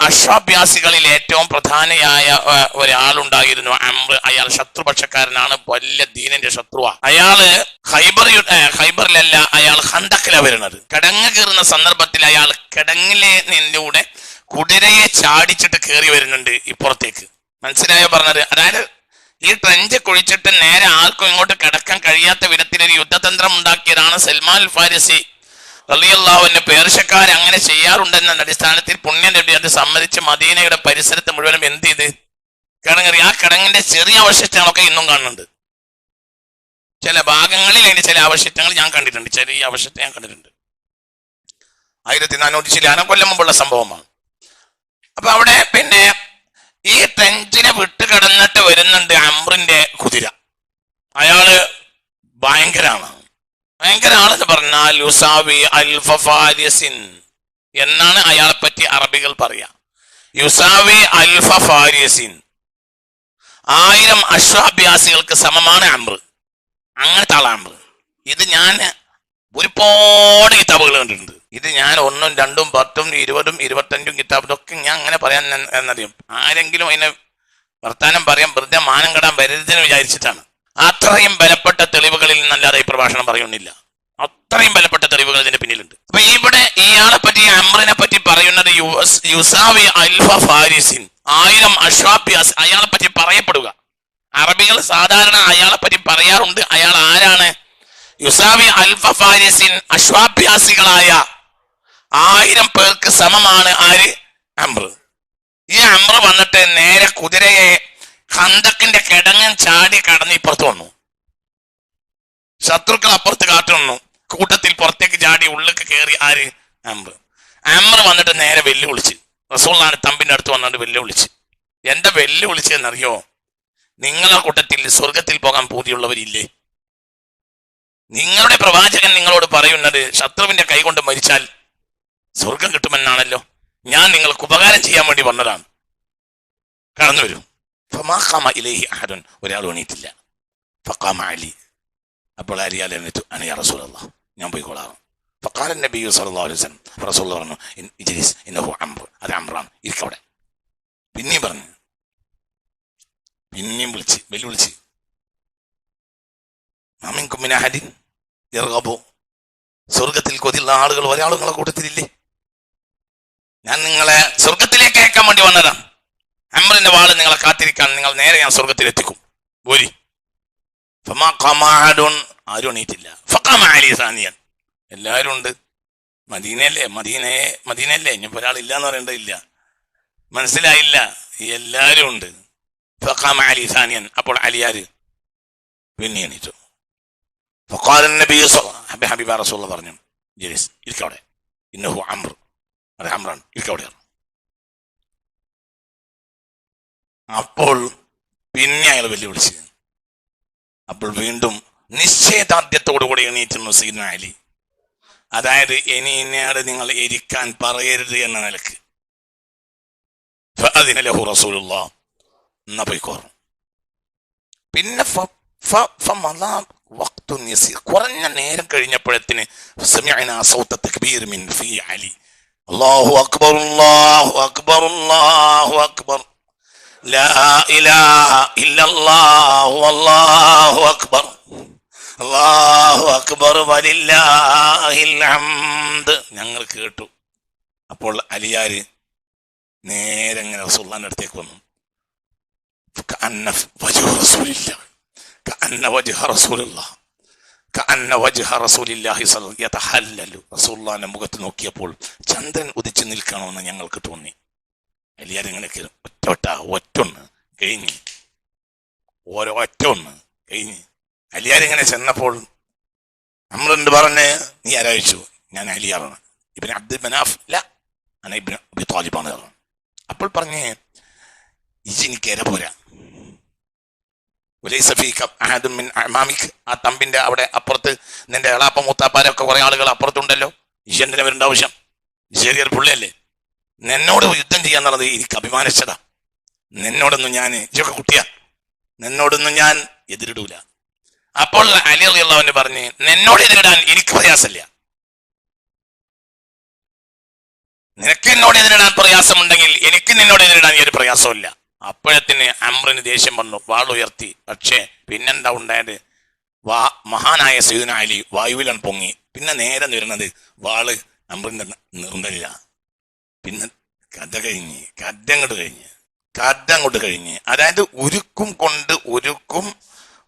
അശ്വാഭ്യാസികളിൽ ഏറ്റവും പ്രധാനിയായ ഒരാളുണ്ടായിരുന്നു അംർ. അയാൾ ശത്രുപക്ഷക്കാരനാണ്, വലിയ ദീനിന്റെ ശത്രുവാ. അയാള് ഖൈബറിലല്ല, അയാൾ ഖന്തക്കിലാ വരുന്നത്. കിടങ്ങ് കയറുന്ന സന്ദർഭത്തിൽ അയാൾ കിടങ്ങിലെ നിന്നിലൂടെ കുതിരയെ ചാടിച്ചിട്ട് കയറി വരുന്നുണ്ട് ഇപ്പുറത്തേക്ക്. മനസ്സിലായോ പറഞ്ഞത്? അതായത് ഈ ട്രെഞ്ച് കുഴിച്ചിട്ട് നേരെ ആർക്കും ഇങ്ങോട്ട് കിടക്കാൻ കഴിയാത്ത വിധത്തിലൊരു യുദ്ധതന്ത്രം ഉണ്ടാക്കിയതാണ് സൽമാൻ ഫാരിസി റളിയല്ലാഹു അൻഹു. പേർഷ്യക്കാർ അങ്ങനെ ചെയ്യാറുണ്ടെന്ന അടിസ്ഥാനത്തിൽ പുണ്യം നേടി അത് സമ്മതിച്ച് മദീനയുടെ പരിസരത്ത് മുഴുവനും എന്ത് ചെയ്ത് കിടങ്ങറി. ആ കിടങ്ങിന്റെ ചെറിയ അവശിഷ്ടങ്ങളൊക്കെ ഇന്നും കാണുന്നുണ്ട്. ചില ഭാഗങ്ങളിൽ അതിന്റെ ചില അവശിഷ്ടങ്ങൾ ഞാൻ കണ്ടിട്ടുണ്ട്, ചെറിയ അവശിഷ്ടം ഞാൻ കണ്ടിട്ടുണ്ട്. 1400 ചില കൊല്ലം മുമ്പുള്ള സംഭവമാണ്. അപ്പൊ അവിടെ പിന്നെ ഈ ട്രെഞ്ചിനെ വിട്ട് കിടന്നിട്ട് വരുന്നുണ്ട് അംറിന്റെ കുതിര. അയാള് ഭയങ്കരാണ്. ഭയങ്കര ആളെന്ന് പറഞ്ഞാൽ യുസാവി അൽഫ ഫാരിസിൻ എന്നാണ് അയാളെ പറ്റി അറബികൾ പറയാ. യുസാവി അൽഫ ഫാരിസിൻ, 1000 അശ്വാഭ്യാസികൾക്ക് സമമാണ് അംർ. അങ്ങനത്തെ ആളാണ് അംർ. ഇത് ഞാൻ ഒരുപാട് കിതാബുകൾ കണ്ടിട്ടുണ്ട്. ഇത് ഞാൻ 1, 2, 10, 20, 25 കിതാബ് ഇതൊക്കെ ഞാൻ അങ്ങനെ പറയാൻ എന്നറിയും. ആരെങ്കിലും അതിനെ വർത്താനം പറയാൻ വെറുതെ മാനം കെടാൻ വരരുതെന്ന് വിചാരിച്ചിട്ടാണ്. അത്രയും ബലപ്പെട്ട തെളിവുകളിൽ നിന്നല്ലാതെ ഈ പ്രഭാഷണം പറയുന്നില്ല. അത്രയും ബലപ്പെട്ട തെളിവുകൾ ഇതിന്റെ പിന്നിലുണ്ട്. അപ്പൊ ഇവിടെ ഇയാളെ പറ്റി, അംറിനെ പറ്റി പറയുന്നത് യുസാവി അൽഫ ഫാരിസിൻ, 1000 അശ്വാഭ്യാസ്. അയാളെ പറ്റി പറയപ്പെടുക, അറബികൾ സാധാരണ അയാളെ പറ്റി പറയാറുണ്ട്. അയാൾ ആരാണ്? യുസാവി അൽഫ ഫാരിസിൻ, അശ്വാഭ്യാസികളായ 1000 പേർക്ക് സമമാണ് ആര്? അംർ. ഈ അംർ വന്നിട്ട് നേരെ കുതിരയെ ഖന്തക്കിന്റെ കിടങ്ങൻ ചാടി കടന്ന് ഇപ്പുറത്ത് വന്നു. ശത്രുക്കൾ അപ്പുറത്ത് കാട്ടു വന്നു. കൂട്ടത്തിൽ പുറത്തേക്ക് ചാടി ഉള്ളിലേക്ക് കയറി ആര്? അംർ. അംർ വന്നിട്ട് നേരെ വെല്ലുവിളിച്ച് റസൂലുള്ളാഹിന്റെ തമ്പിന്റെ അടുത്ത് വന്നിട്ട് വെല്ലുവിളിച്ച്. എന്താ വെല്ലുവിളിച്ചെന്നറിയോ? നിങ്ങളുടെ കൂട്ടത്തിൽ സ്വർഗത്തിൽ പോകാൻ പൂതിയുള്ളവരില്ലേ? നിങ്ങളുടെ പ്രവാചകൻ നിങ്ങളോട് പറയുന്നത് ശത്രുവിന്റെ കൈകൊണ്ട് മരിച്ചാൽ സ്വർഗം കിട്ടുമെന്നാണല്ലോ. ഞാൻ നിങ്ങൾക്ക് ഉപകാരം ചെയ്യാൻ വേണ്ടി വന്നതാണ്, കടന്നു വരൂ. ഒരാൾ എണീറ്റില്ല. ഫഖാമ അലി. അപ്പോൾ അലിയാൽ എഴുന്നേറ്റു. യാ റസൂലല്ലാഹ്, ഞാൻ പോയിക്കോളാം. ഫഖാല നബി സല്ലല്ലാഹു അലൈഹി വസല്ലം, റസൂലുള്ളാഹി പറഞ്ഞു, ഇജ്ലിസ് ഇന്നഹു അംർ, അത് അംറാണ്, ഇരിക്കവിടെ. പിന്നെയും പറഞ്ഞു, പിന്നെയും വെല്ലുവിളിച്ച്, മാമിൻകും മിൻ അഹദിൻ യർഗബു, സ്വർഗത്തിൽ കൊതിയുള്ള ആളുകൾ ഒരാൾ നിങ്ങളെ കൂട്ടത്തിലില്ലേ? ഞാൻ നിങ്ങളെ സ്വർഗത്തിലേക്ക് അയക്കാൻ വേണ്ടി വന്നതാണ്. അംറിന്റെ വാള് നിങ്ങളെ കാത്തിരിക്കാൻ, നിങ്ങൾ നേരെ ഞാൻ സ്വർഗത്തിലെത്തിക്കും. പോരി. ആരും എണീറ്റില്ല. ഫഖാമ അലി സാനിയൻ. എല്ലാവരും ഉണ്ട്. മദീനയല്ലേ, ഇനിയിപ്പോ ഒരാളില്ല എന്ന് പറയേണ്ടതില്ല. മനസ്സിലായില്ല? എല്ലാവരും ഉണ്ട്. ഫഖാമ അലി സാനിയൻ. അപ്പോൾ അലിയാര് പിന്നെ എണീറ്റു. ഫഖാല നബി ഹബീബ റസൂലുള്ളാഹി പറഞ്ഞു, ജലീസ്, ഇരിക്കവിടെ, ഇന്നഹു അംർ, അത് അംറാണ്, ഇരിക്കവിടെ. അപ്പോൾ പിന്നെ അയാൾ വെല്ലുവിളിച്ച്. അപ്പോൾ വീണ്ടും നിശ്ചയദാർഢ്യത്തോടുകൂടി എണീറ്റുന്നു സയ്യിദുനാ അലി. അതായത് ഇനി ഇന്നയാട് നിങ്ങൾ എരിക്കാൻ പറയരുത് എന്ന നിലക്ക്. ഫഅദിന ലഹു റസൂലുള്ളാഹ്, എന്നാ പോയിക്കോറും. പിന്നെ കുറഞ്ഞ നേരം കഴിഞ്ഞപ്പോഴത്തിന് സമിഅനാ സൗത തക്ബീർ മിൻ ഫീ അലി. അല്ലാഹു അക്ബർ, അല്ലാഹു അക്ബർ, അല്ലാഹു അക്ബർ, ലാ ഇലാഹ ഇല്ലല്ലാഹു, അല്ലാഹു അക്ബർ, അല്ലാഹു അക്ബർ, വലില്ലാഹിൽ ഹംദ്. ഞങ്ങൾ കേട്ടു. അപ്പോൾ അലിയാര് നേരെ ഇങ്ങനെ റസൂലുള്ളാഹിന്റെ അടുത്തേക്ക് വന്നു. കഅന്ന വജ്ഹു റസൂലില്ലാഹ്, കഅന്ന വജ്ഹ റസൂലുള്ളാഹ്, കഅന്ന വജ്ഹ റസൂലില്ലാഹി സ്വല്ലല്ലാഹു യതഹല്ലലു. റസൂലുള്ളാഹിന്റെ മുഖത്ത് നോക്കിയപ്പോൾ ചന്ദ്രൻ ഉദിച്ചു നിൽക്കണമെന്ന് ഞങ്ങൾക്ക് തോന്നി. അലിയാരിങ്ങനെ ഒറ്റൊന്ന് കഴിഞ്ഞ്, ഓരോ ഒറ്റൊന്ന് കഴിഞ്ഞ് അലിയാരിങ്ങനെ ചെന്നപ്പോൾ അംറുണ്ട് പറഞ്ഞ്, നീ ആരായിച്ചു? ഞാൻ അലിയാണ്, ഇബ്നു അബ്ദുൽ മനാഫ്. ഇല്ല, ഞാൻ ഇബ്നു അബീ ത്വാലിബാണ്. അപ്പോൾ പറഞ്ഞ്, എനിക്ക് ഇര പോരാ. ആ തമ്പിന്റെ അവിടെ അപ്പുറത്ത് നിന്റെ എളാപ്പ മൂത്താപ്പാരൊക്കെ കുറെ ആളുകൾ അപ്പുറത്തുണ്ടല്ലോ. ഈശ്വരനെ വരേണ്ട ആവശ്യം, ചെറിയൊരു പുള്ളിയല്ലേ. നിന്നോട് യുദ്ധം ചെയ്യാന്നുള്ളത് എനിക്ക് അഭിമാനിച്ചതാ. നിന്നോടൊന്നും ഞാൻ, ഇതൊക്കെ കുട്ടിയാ, നിന്നോടൊന്നും ഞാൻ എതിരിടൂല. അപ്പോൾ അലി റളിയല്ലാഹു അൻഹു പറഞ്ഞ്, നിന്നോട് എതിരിടാൻ എനിക്ക് പ്രയാസമില്ല, നിനക്ക് എന്നോട് എതിരിടാൻ പ്രയാസമുണ്ടെങ്കിൽ എനിക്ക് നിന്നോട് എതിരിടാൻ ഈ ഒരു പ്രയാസമില്ല. അപ്പോഴത്തിന് അംറിന് ദേഷ്യം വന്നു, വാളുയർത്തി. പക്ഷേ പിന്നെന്താ ഉണ്ടായത്? മഹാനായ സയ്യിദുനാ അലി വായുവിലാണ് പൊങ്ങി. പിന്നെ നേരെ വരുന്നത് വാള് അംറിന്റെ നിർന്നില്ല. പിന്നെ കഥ അങ്ങോട്ട് കഴിഞ്ഞ് അതായത്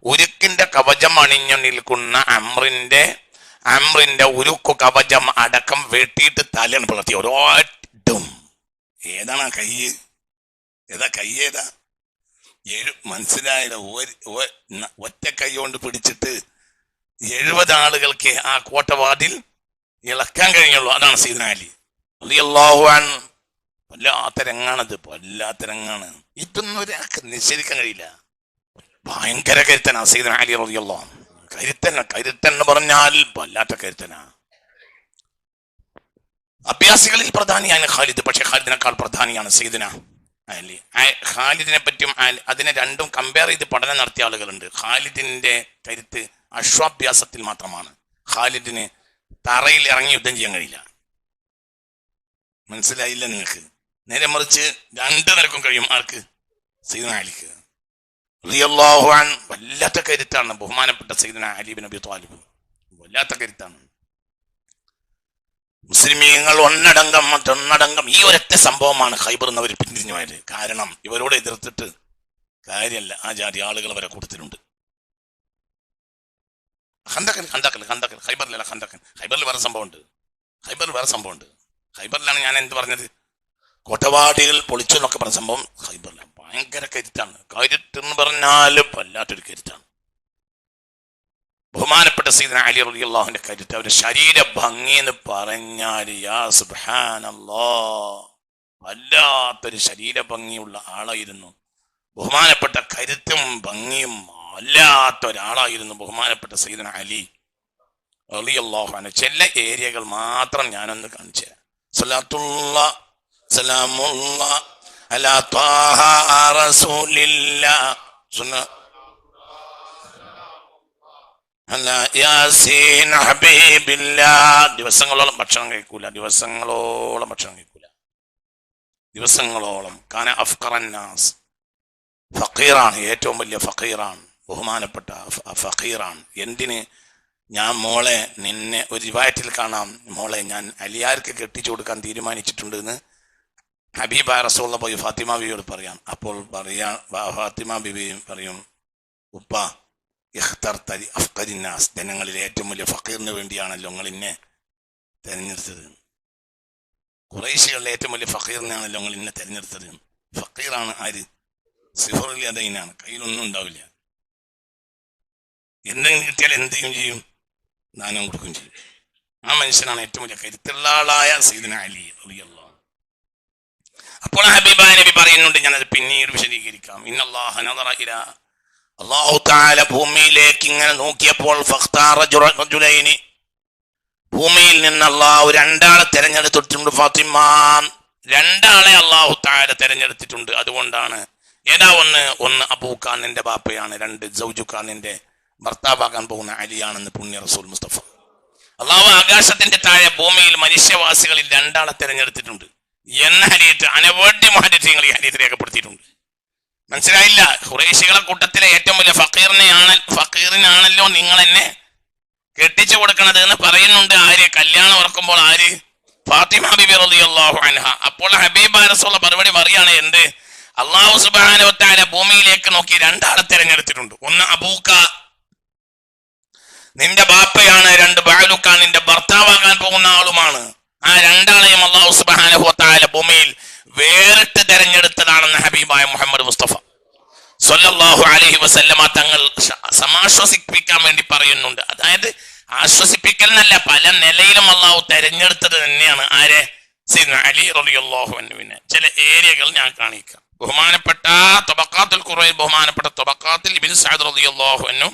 ഉരുക്കിന്റെ കവചം അണിഞ്ഞു നിൽക്കുന്ന അംറിന്റെ ഉരുക്കു കവചം അടക്കം വെട്ടിയിട്ട് തലയാണ് പിളർത്തി. ഒരോട്ടും ഏതാണ് ആ കൈ? ഏതാ? മനസ്സിലായില്ല. ഒറ്റ കൈ കൊണ്ട് പിടിച്ചിട്ട് 70 ആളുകൾക്ക് ആ കോട്ടവാതിൽ ഇളക്കാൻ കഴിഞ്ഞുള്ളൂ. അതാണ് സയ്യിദുനാ അലി റളിയല്ലാഹു അൻഹു. വല്ലാത്ത രംഗാണ്. ഇതൊന്നും ഒരാൾക്ക് നിഷേധിക്കാൻ കഴിയില്ല. ഭയങ്കര കരുത്തനാ സയ്യിദുനാ അലി റളിയല്ലാഹു അൻഹു. കരുത്തൻ എന്ന് പറഞ്ഞാൽ വല്ലാത്ത കരുത്തനാ. അഭ്യാസികളിൽ പ്രധാനിയാണ് ഖാലിദ്. പക്ഷെ ഖാലിദിനേക്കാൾ പ്രധാനിയാണ് സയ്യിദുനാ അലി. ഖാലിദിനെ പറ്റിയും അതിനെ രണ്ടും കമ്പയർ ചെയ്ത് പഠനം നടത്തിയ ആളുകളുണ്ട്. ഖാലിദിന്റെ കരുത്ത് അശ്വാഭ്യാസത്തിൽ മാത്രമാണ്. ഖാലിദിന് തറയിൽ ഇറങ്ങി യുദ്ധം ചെയ്യാൻ കഴിയില്ല. മനസ്സിലായില്ല നിങ്ങൾക്ക്? നേരെ മറിച്ച് 2 നിലക്കും കഴിയും. ആർക്ക്? സയ്യിദുനാ അലിക്ക് റളിയല്ലാഹു അൻഹു. വല്ലാത്ത കരുത്താണ് ബഹുമാനപ്പെട്ട സയ്യിദുനാ അലി ഇബ്നു അബീ ത്വാലിബ്. വല്ലാത്ത കരുത്താണ്. മുസ്ലിമീങ്ങൾ ഒന്നടങ്കം ഈ ഒരൊറ്റ സംഭവമാണ് ഖൈബർ എന്നവർ പിന്തിരിഞ്ഞു പോയത്. കാരണം ഇവരോട് എതിർത്തിട്ട് കാര്യമല്ല, ആ ജാതി ആളുകൾ വരെ കൊടുത്തിട്ടുണ്ട്. ഖൈബറിലല്ല, ഖൈബറിൽ വേറെ സംഭവമുണ്ട്. ഖൈബറിലാണ് ഞാൻ എന്ത് പറഞ്ഞത്, കോട്ടവാടികൾ പൊളിച്ചു എന്നൊക്കെ പറഞ്ഞ സംഭവം ഖൈബറിലാണ്. ഭയങ്കര കരുത്താണ്. കരുത്തെന്ന് പറഞ്ഞാൽ വല്ലാത്തൊരു കരുത്താണ്. ബഹുമാനപ്പെട്ട സയ്യിദുനാ അലി റളിയല്ലാഹുവിന്റെ കരുത്ത്, അവരുടെ ശരീര ഭംഗി എന്ന് പറഞ്ഞാൽ യാ സുബ്ഹാനല്ലാഹ്, വല്ലാത്തൊരു ശരീര ഭംഗിയുള്ള ആളായിരുന്നു. ബഹുമാനപ്പെട്ട കരുത്തും ഭംഗിയും വല്ലാത്ത ഒരാളായിരുന്നു ബഹുമാനപ്പെട്ട സയ്യിദുനാ അലി റളിയല്ലാഹു അൻഹു. ചില ഏരിയകൾ മാത്രം ഞാനൊന്ന് കാണിച്ചു തരാം. സ്വലാത്തുല്ലാഹ് സലാമുല്ലാഹ് അലാ ത്വാഹ റസൂലില്ലാഹ് യാസീൻ ഹബീബില്ലാഹ്. ദിവസങ്ങളോളം ഭക്ഷണം കഴിക്കൂല. ദിവസങ്ങളോളം കാന അഫ്ഖറന്നാസ്, ഫഖീറാണ്, ഏറ്റവും വലിയ ഫഖീറാണ്, ബഹുമാനപ്പെട്ട ഫഖീറാണ്. എന്തിന്? ഞാൻ മോളെ നിന്നെ ഒരു റിവായത്തിൽ കാണാം, മോളെ ഞാൻ അലിയാർക്ക് കെട്ടിച്ചു കൊടുക്കാൻ തീരുമാനിച്ചിട്ടുണ്ട് എന്ന് ഹബീബായ റസൂലുള്ള പോയി ഫാത്തിമ ബിവിയോട് പറയാം. അപ്പോൾ ഫാത്തിമ ബിബി പറയും, ഉപ്പ ഇഖ്തർതലി അഫ്ഖരിന്നാസ്, ജനങ്ങളിലെ ഏറ്റവും വലിയ ഫഖീറിന് വേണ്ടിയാണല്ലോ നിങ്ങൾ എന്നെ തെരഞ്ഞെടുത്തത്. ഖുറൈശികളിലെ ഏറ്റവും വലിയ ഫഖീറിനാണല്ലോ നിങ്ങൾ എന്നെ തെരഞ്ഞെടുത്തത്. ഫഖീറാണ് ആര്? സിഫറുൽ യദൈനാണ്, കയ്യിലൊന്നും ഉണ്ടാവില്ല. എന്തെങ്കിലും കിട്ടിയാൽ എന്തെങ്കിലും ചെയ്യും, ദാനം കൊടുക്കുകയും ചെയ്യും. ആ മനുഷ്യനാണ് ഏറ്റവും വലിയ കരുത്തുള്ള ആളായ സയ്യിദുനാ അലി റളിയല്ലാഹു അൻഹു. അപ്പോൾ ഹബീബായ നബി പറയുന്നുണ്ട്, ഞാനത് പിന്നീട് വിശദീകരിക്കാം. ഇന്നല്ലാഹ നദറ ഇലാ, അല്ലാഹു തആല ഭൂമിയിലേക്ക് ഇങ്ങനെ നോക്കിയപ്പോൾ ഫഖ്താറ റജുലൈനി, ഭൂമിയിൽ നിന്ന് അല്ലാഹു 2 ആളെ തെരഞ്ഞെടുത്തിട്ടുണ്ട്. ഫാത്തിമ 2 ആളെ അല്ലാഹു തആല തെരഞ്ഞെടുത്തിട്ടുണ്ട്. അതുകൊണ്ടാണ് ഏതാ? ഒന്ന് അബൂഖാനിന്റെ ബാപ്പയാണ്, 2 സൗജുഖാനിന്റെ ഭർത്താവാകാൻ പോകുന്ന അലിയാണെന്ന് പുണ്യ റസൂൽ മുസ്തഫ. അല്ലാഹു ആകാശത്തിന്റെ താഴെ ഭൂമിയിൽ മനുഷ്യവാസികളിൽ 2 ആളെ തെരഞ്ഞെടുത്തിട്ടുണ്ട് എന്ന ഹദീസ് അനവധി മുഹദ്ദിസീങ്ങൾ ഈ ഹദീസ് രേഖപ്പെടുത്തിയിട്ടുണ്ട്. മനസ്സിലായില്ല? ഖുറൈശികളെ കൂട്ടത്തിലെ ഏറ്റവും വലിയ ഫഖീറിനാണല്ലോ നിങ്ങൾ എന്നെ കെട്ടിച്ചു കൊടുക്കണത് എന്ന് പറയുന്നുണ്ട്. ആര്? കല്യാണം ഉറക്കുമ്പോൾ ആര്? ഫാത്തിമ ബിബി റളിയല്ലാഹു അൻഹ. അപ്പോൾ ഹബീബായ റസൂൽ മറുപടി പറയാണ്, എന്ത്? അല്ലാഹു സുബ്ഹാനഹു വ തആല ഭൂമിയിലേക്ക് നോക്കി 2 ആളെ തെരഞ്ഞെടുത്തിട്ടുണ്ട്. ഒന്ന് അബൂക, നിന്റെ ബാപ്പയാണ്. 2 ബഅലുക, നിന്റെ ഭർത്താവാകാൻ പോകുന്ന ആളുമാണ്. ആ 2 ആളെയും അല്ലാഹു സുബ്ഹാനഹു വ തആല ഭൂമിയിൽ വേറിട്ട് തെരഞ്ഞെടുത്തതാണെന്ന് ഹബീബായ മുഹമ്മദ് മുസ്തഫ സ്വല്ലല്ലാഹു അലൈഹി വസല്ലമ തങ്ങൾ സമാശ്വസിപ്പിക്കാൻ വേണ്ടി പറയുന്നുണ്ട്. അതായത് ആശ്വസിപ്പിക്കലിനല്ല, പല നിലയിലും അല്ലാഹു തെരഞ്ഞെടുത്തത് തന്നെയാണ്. ആരെ? സയ്യിദുനാ അലി റളിയല്ലാഹു അൻഹുവിനെ. ചില ഏരിയകൾ ഞാൻ കാണിക്കാം. ബഹുമാനപ്പെട്ട തബഖാത്തുൽ ഖുറൈൻ, ബഹുമാനപ്പെട്ട തബഖാത്തിൽ ഇബ്നു സഅദ് റളിയല്ലാഹു അൻഹു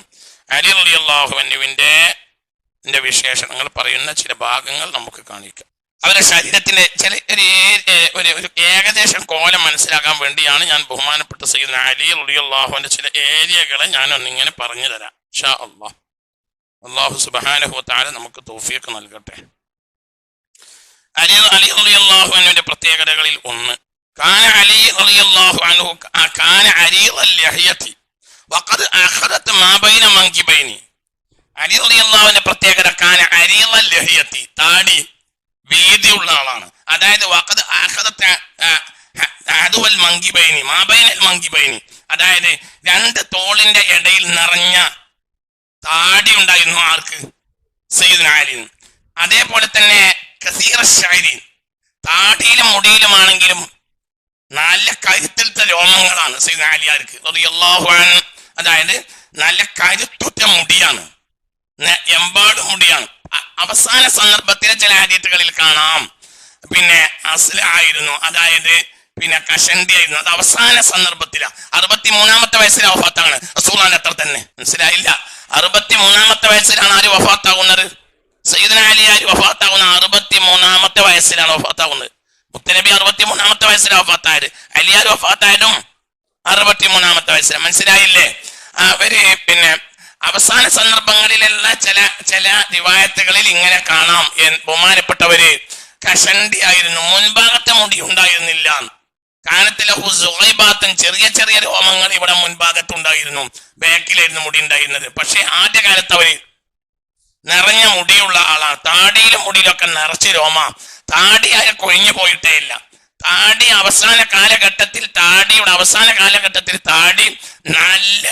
അലി റളിയല്ലാഹു അൻഹുവിന്റെ വിശേഷണങ്ങൾ പറയുന്ന ചില ഭാഗങ്ങൾ നമുക്ക് കാണിക്കാം. അവരുടെ ശരീരത്തിന്റെ ചില ഒരു ഏകദേശം കോലം മനസ്സിലാക്കാൻ വേണ്ടിയാണ് ഞാൻ ബഹുമാനപ്പെട്ട സയ്യിദുനാ അലി റളിയല്ലാഹു അൻഹു ചില ഏരിയകളെ ഞാനൊന്നിങ്ങനെ പറഞ്ഞു തരാം. ഇൻഷാ അല്ലാഹ്. അല്ലാഹു സുബ്ഹാനഹു വ തആല നമുക്ക് തൗഫീഖ് നൽകട്ടെ. അലി റളിയല്ലാഹു അൻഹുവിന്റെ പ്രത്യേകതകളിൽ ഒന്ന്, കാന അലി റളിയല്ലാഹു അൻഹു കാന അരീദൽ ലഹ്യതി വഖദ് അഖദത് മാ ബൈന മൻകിബൈനി. അലി റളിയല്ലാഹുവിന്റെ പ്രത്യേകത കാന അരീദൽ ലഹ്യതി, താടി വീതിയുള്ള ആളാണ്. അതായത് വഖദ് അഖദത് അദുവൽ മൻകിബൈനി മാ ബൈനൽ മൻകിബൈനി, അതായത് രണ്ട് തോളിന്റെ ഇടയിൽ നിറഞ്ഞ താടി ഉണ്ടായിരുന്നു ആർക്ക്? സയ്യിദുനാ അലി. അതേപോലെ തന്നെ കസീറ ശഅരി, താടിയിലും മുടിയിലുമാണെങ്കിലും നല്ല കരുത്തുറ്റ രോമങ്ങളാണ് സയ്യിദുനാ അലിയാർക്ക് റളിയല്ലാഹു അൻഹു. അതായത് നല്ല കരുത്തുറ്റ മുടിയാണ്, എമ്പാടും മുടിയാണ്. അവസാന സന്ദർഭത്തിലെ ചില ഹദീസുകളിൽ കാണാം പിന്നെ അസ്ലായിരുന്നു, അതായത് പിന്നെ കഷണ്ടി ആയിരുന്നു. അത് അവസാന സന്ദർഭത്തിലാണ്. 63-ാമത്തെ വയസ്സിലാണ് വഫാത്താണ് റസൂലുള്ളാഹിന്റെ അത്ര തന്നെ. മനസ്സിലായില്ല? 63-ാമത്തെ വയസ്സിലാണ് ആര് വഫാത്താകുന്നത്? സയ്യിദുനാ അലി വഫാത്താകുന്ന 63-ാമത്തെ വയസ്സിലാണ് വഫാത്താകുന്നത്. മുത്തനബി 63-ാമത്തെ വയസ്സിലാണ് വഫാത്തായത്. അലിയാർ വഫാത്തായതും 63-ാമത്തെ വയസ്സിലാണ്. മനസ്സിലായില്ലേ? അവര് പിന്നെ അവസാന സന്ദർഭങ്ങളിലുള്ള ചില റിവായത്തുകളിൽ ഇങ്ങനെ കാണാം, ബഹുമാനപ്പെട്ടവര് കഷണ്ടി ആയിരുന്നു, മുൻഭാഗത്തെ മുടി ഉണ്ടായിരുന്നില്ല. കാനത്തിലെ ഹുസുഗൈബാത്തും, ചെറിയ ചെറിയ രോമങ്ങൾ ഇവിടെ മുൻഭാഗത്തുണ്ടായിരുന്നു, ബാക്കിലായിരുന്നു മുടി ഉണ്ടായിരുന്നത്. പക്ഷെ ആദ്യകാലത്ത് അവര് നിറഞ്ഞ മുടിയുള്ള ആളാണ്. താടിയിലും മുടിയിലൊക്കെ നിറച്ച് രോമ, താടിയായ കൊഴിഞ്ഞു പോയിട്ടേ ഇല്ല. താടി അവസാന കാലഘട്ടത്തിൽ, താടിയുടെ അവസാന കാലഘട്ടത്തിൽ താടി നല്ല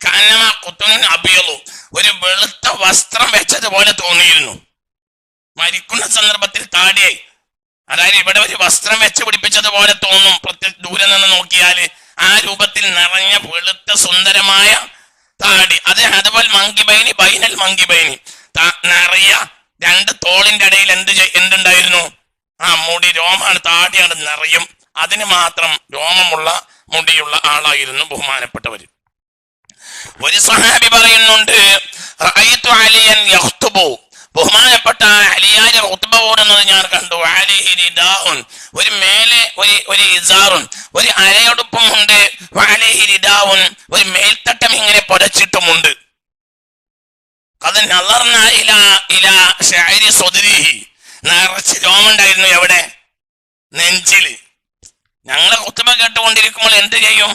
കനമ കുത്തുനിൻ അബിയലു, ഒരു വെളുത്ത വസ്ത്രം വെച്ചതുപോലെ തോന്നിയിരുന്നു. മരിക്കുന്ന സന്ദർഭത്തിൽ താടിയായി, അതായത് ഇവിടെ ഒരു വസ്ത്രം വെച്ച് പിടിപ്പിച്ചതുപോലെ തോന്നും ദൂരെ നിന്ന് നോക്കിയാൽ. ആ രൂപത്തിൽ നിറഞ്ഞ വെളുത്ത സുന്ദരമായ താടി. അത് അതുപോലെ മങ്കിബൈനി ബൈനൽ മങ്കിബൈനി, നിറയ രണ്ട് തോളിന്റെ ഇടയിൽ എന്തുണ്ടായിരുന്നു? ആ മുടി, രോമാണ്, താടിയാണ് നിറയും. അതിന് മാത്രം രോമമുള്ള മുടിയുള്ള ആളായിരുന്നു ബഹുമാനപ്പെട്ടവർ. ഒരു സഹാബി പറയുന്നുണ്ട്, റഅയ്തു അലിയൻ യഖ്തുബു, ബഹുമാനപ്പെട്ട അലിയാരെ ഖുത്ബ ഓടുന്നത് ഞാൻ കണ്ടു. അലൈഹി റിദാഉൻ, ഒരു മേലെ ഒരു ഇസാറുൻ, ഒരു അരയൊടുപ്പും ഉണ്ട്. അലൈഹി റിദാഉൻ, ഒരു മേൽത്തട്ടം ഇങ്ങനെ പുതച്ചിട്ടുമുണ്ട്. അത് നളർന ഇലാ ശഅരി സദ്രിഹി, നിറച്ച് രോമുണ്ടായിരുന്നു. എവിടെ? നെഞ്ചില്. ഞങ്ങള് ഖുത്ബ കേട്ടുകൊണ്ടിരിക്കുമ്പോൾ എന്ത് ചെയ്യും?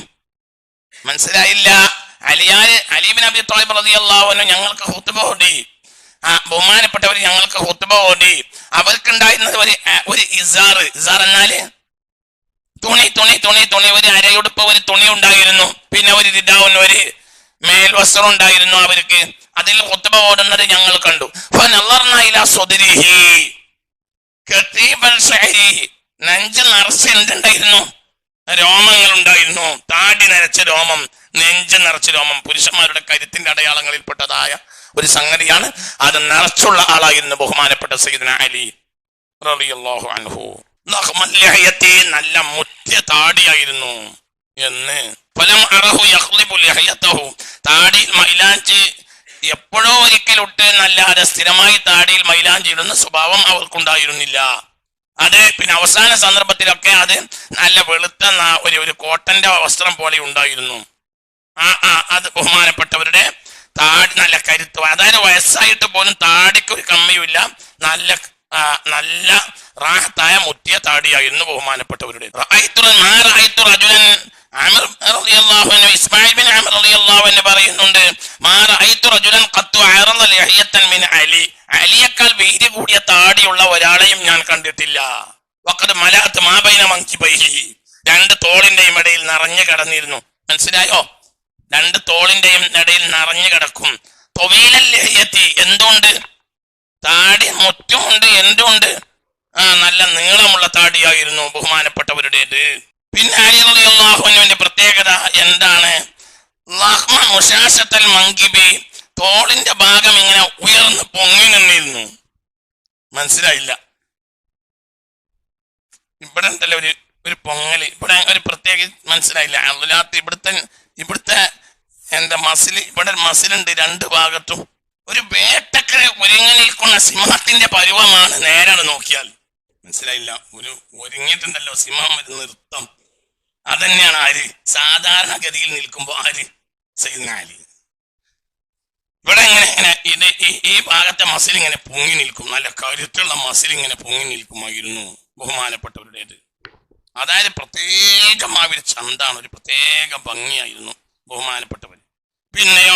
മനസ്സിലായില്ല? അലി ഇബ്നു അബീ ത്വാലിബ് റളിയല്ലാഹു അൻഹു ഞങ്ങൾക്ക് ഖുത്ബ ഓടി, ബഹുമാനപ്പെട്ടവർ ഞങ്ങൾക്ക് ഖുത്ബ ഓടി. അവർക്കുണ്ടായിരുന്നത് ഒരു ഇസാർ എന്നാല് തുണി, ഒരു അരയുടുപ്പ്, ഒരു തുണി ഉണ്ടായിരുന്നു. പിന്നെ ഒരു റിദാഉൻ, ഒരു മേൽവസ്ത്രം ഉണ്ടായിരുന്നു അവർക്ക്. അതിൽ ഖുത്ബ ഓടുന്നത് ഞങ്ങൾ കണ്ടു. ഫനളർന ഇലാ സദ്രിഹി കതീബൽ ശഅരി, നെഞ്ച് നിറച്ച് എന്തുണ്ടായിരുന്നു? രോമങ്ങൾ ഉണ്ടായിരുന്നു. താടി നിറച്ച രോമം, നെഞ്ച് നിറച്ച രോമം പുരുഷന്മാരുടെ കരുത്തിന്റെ അടയാളങ്ങളിൽപ്പെട്ടതായ ഒരു സംഗതിയാണ്. അത് നിറച്ചുള്ള ആളായിരുന്നു ബഹുമാനപ്പെട്ട സയ്യിദുനാ അലി റളിയല്ലാഹു അൻഹു. നല്ല മുറ്റ താടിയായിരുന്നു എന്ന്. ഫലം അറഹു യഖ്ലിബു ലഹ്യതഹു, താടിയിൽ മൈലാഞ്ചി എപ്പോഴോ ഒരിക്കലിട്ട് നല്ലാതെ സ്ഥിരമായി താടിയിൽ മൈലാഞ്ചി ഇടുന്ന സ്വഭാവം അവർക്കുണ്ടായിരുന്നില്ല. അത് പിന്നെ അവസാന സന്ദർഭത്തിലൊക്കെ അത് നല്ല വെളുത്ത ഒരു കോട്ടന്റെ വസ്ത്രം പോലെ ഉണ്ടായിരുന്നു. അത് ബഹുമാനപ്പെട്ടവരുടെ താടി നല്ല കരുത്ത്, അതായത് വയസ്സായിട്ട് പോലും താടിക്ക് ഒരു കമ്മിയുമില്ല, നല്ല റാഹത്തായ മുറ്റിയ താടിയായിരുന്നു ബഹുമാനപ്പെട്ടവരുടെ. ഇസ്മായിൽ ബിൻ അമർ റളിയല്ലാഹു അൻഹു പറയുന്നുണ്ട്, അലിയേക്കാൾ വീതി കൂടിയ താടിയുള്ള ഒരാളെയും ഞാൻ കണ്ടിട്ടില്ല. രണ്ട് തോളിന്റെയും ഇടയിൽ നിറഞ്ഞു കിടന്നിരുന്നു. മനസ്സിലായോ? രണ്ട് തോളിന്റെയും ഇടയിൽ നിറഞ്ഞു കിടക്കും. എന്തുണ്ട്? താടി മുറ്റുമുണ്ട്, എന്തുണ്ട്? നല്ല നീളമുള്ള താടിയായിരുന്നു ബഹുമാനപ്പെട്ടവരുടേത്. പിന്നെ അലി റളിയല്ലാഹു അൻഹുവിന്റെ പ്രത്യേകത എന്താണ്? മങ്കിബി, തോളിന്റെ ഭാഗം ഇങ്ങനെ ഉയർന്ന് പൊങ്ങി നിന്നിരുന്നു. മനസ്സിലായില്ല? ഇവിടെ ഉണ്ടല്ലോ ഒരു പൊങ്ങല്, ഇവിടെ ഒരു പ്രത്യേക, മനസ്സിലായില്ല? അതിനകത്ത് ഇവിടുത്തെ എന്താ മസിൽ, ഇവിടെ മസിലുണ്ട് രണ്ട് ഭാഗത്തും. ഒരു വേട്ടക്കരെ ഒരുങ്ങി നിൽക്കുന്ന സിംഹത്തിന്റെ പരുവമാണ് നേരെ നോക്കിയാൽ. മനസ്സിലായില്ല? ഒരുങ്ങിയിട്ടുണ്ടല്ലോ സിംഹം, ഒരു നൃത്തം. അതന്നെയാണ് ആര് സാധാരണഗതിയിൽ നിൽക്കുമ്പോ ആര്? സയ്യിദുനാ അലി. ഇവിടെ ഇങ്ങനെ ഇങ്ങനെ ഈ ഭാഗത്തെ മസിൽ ഇങ്ങനെ പൊങ്ങി നിൽക്കും, നല്ല കരുത്തുള്ള മസിൽ ഇങ്ങനെ പൊങ്ങി നിൽക്കുമായിരുന്നു ബഹുമാനപ്പെട്ടവരുടേത്. അതായത് പ്രത്യേകമായ ഒരു ചന്താണ്, ഒരു പ്രത്യേക ഭംഗിയായിരുന്നു ബഹുമാനപ്പെട്ടവർ. പിന്നെ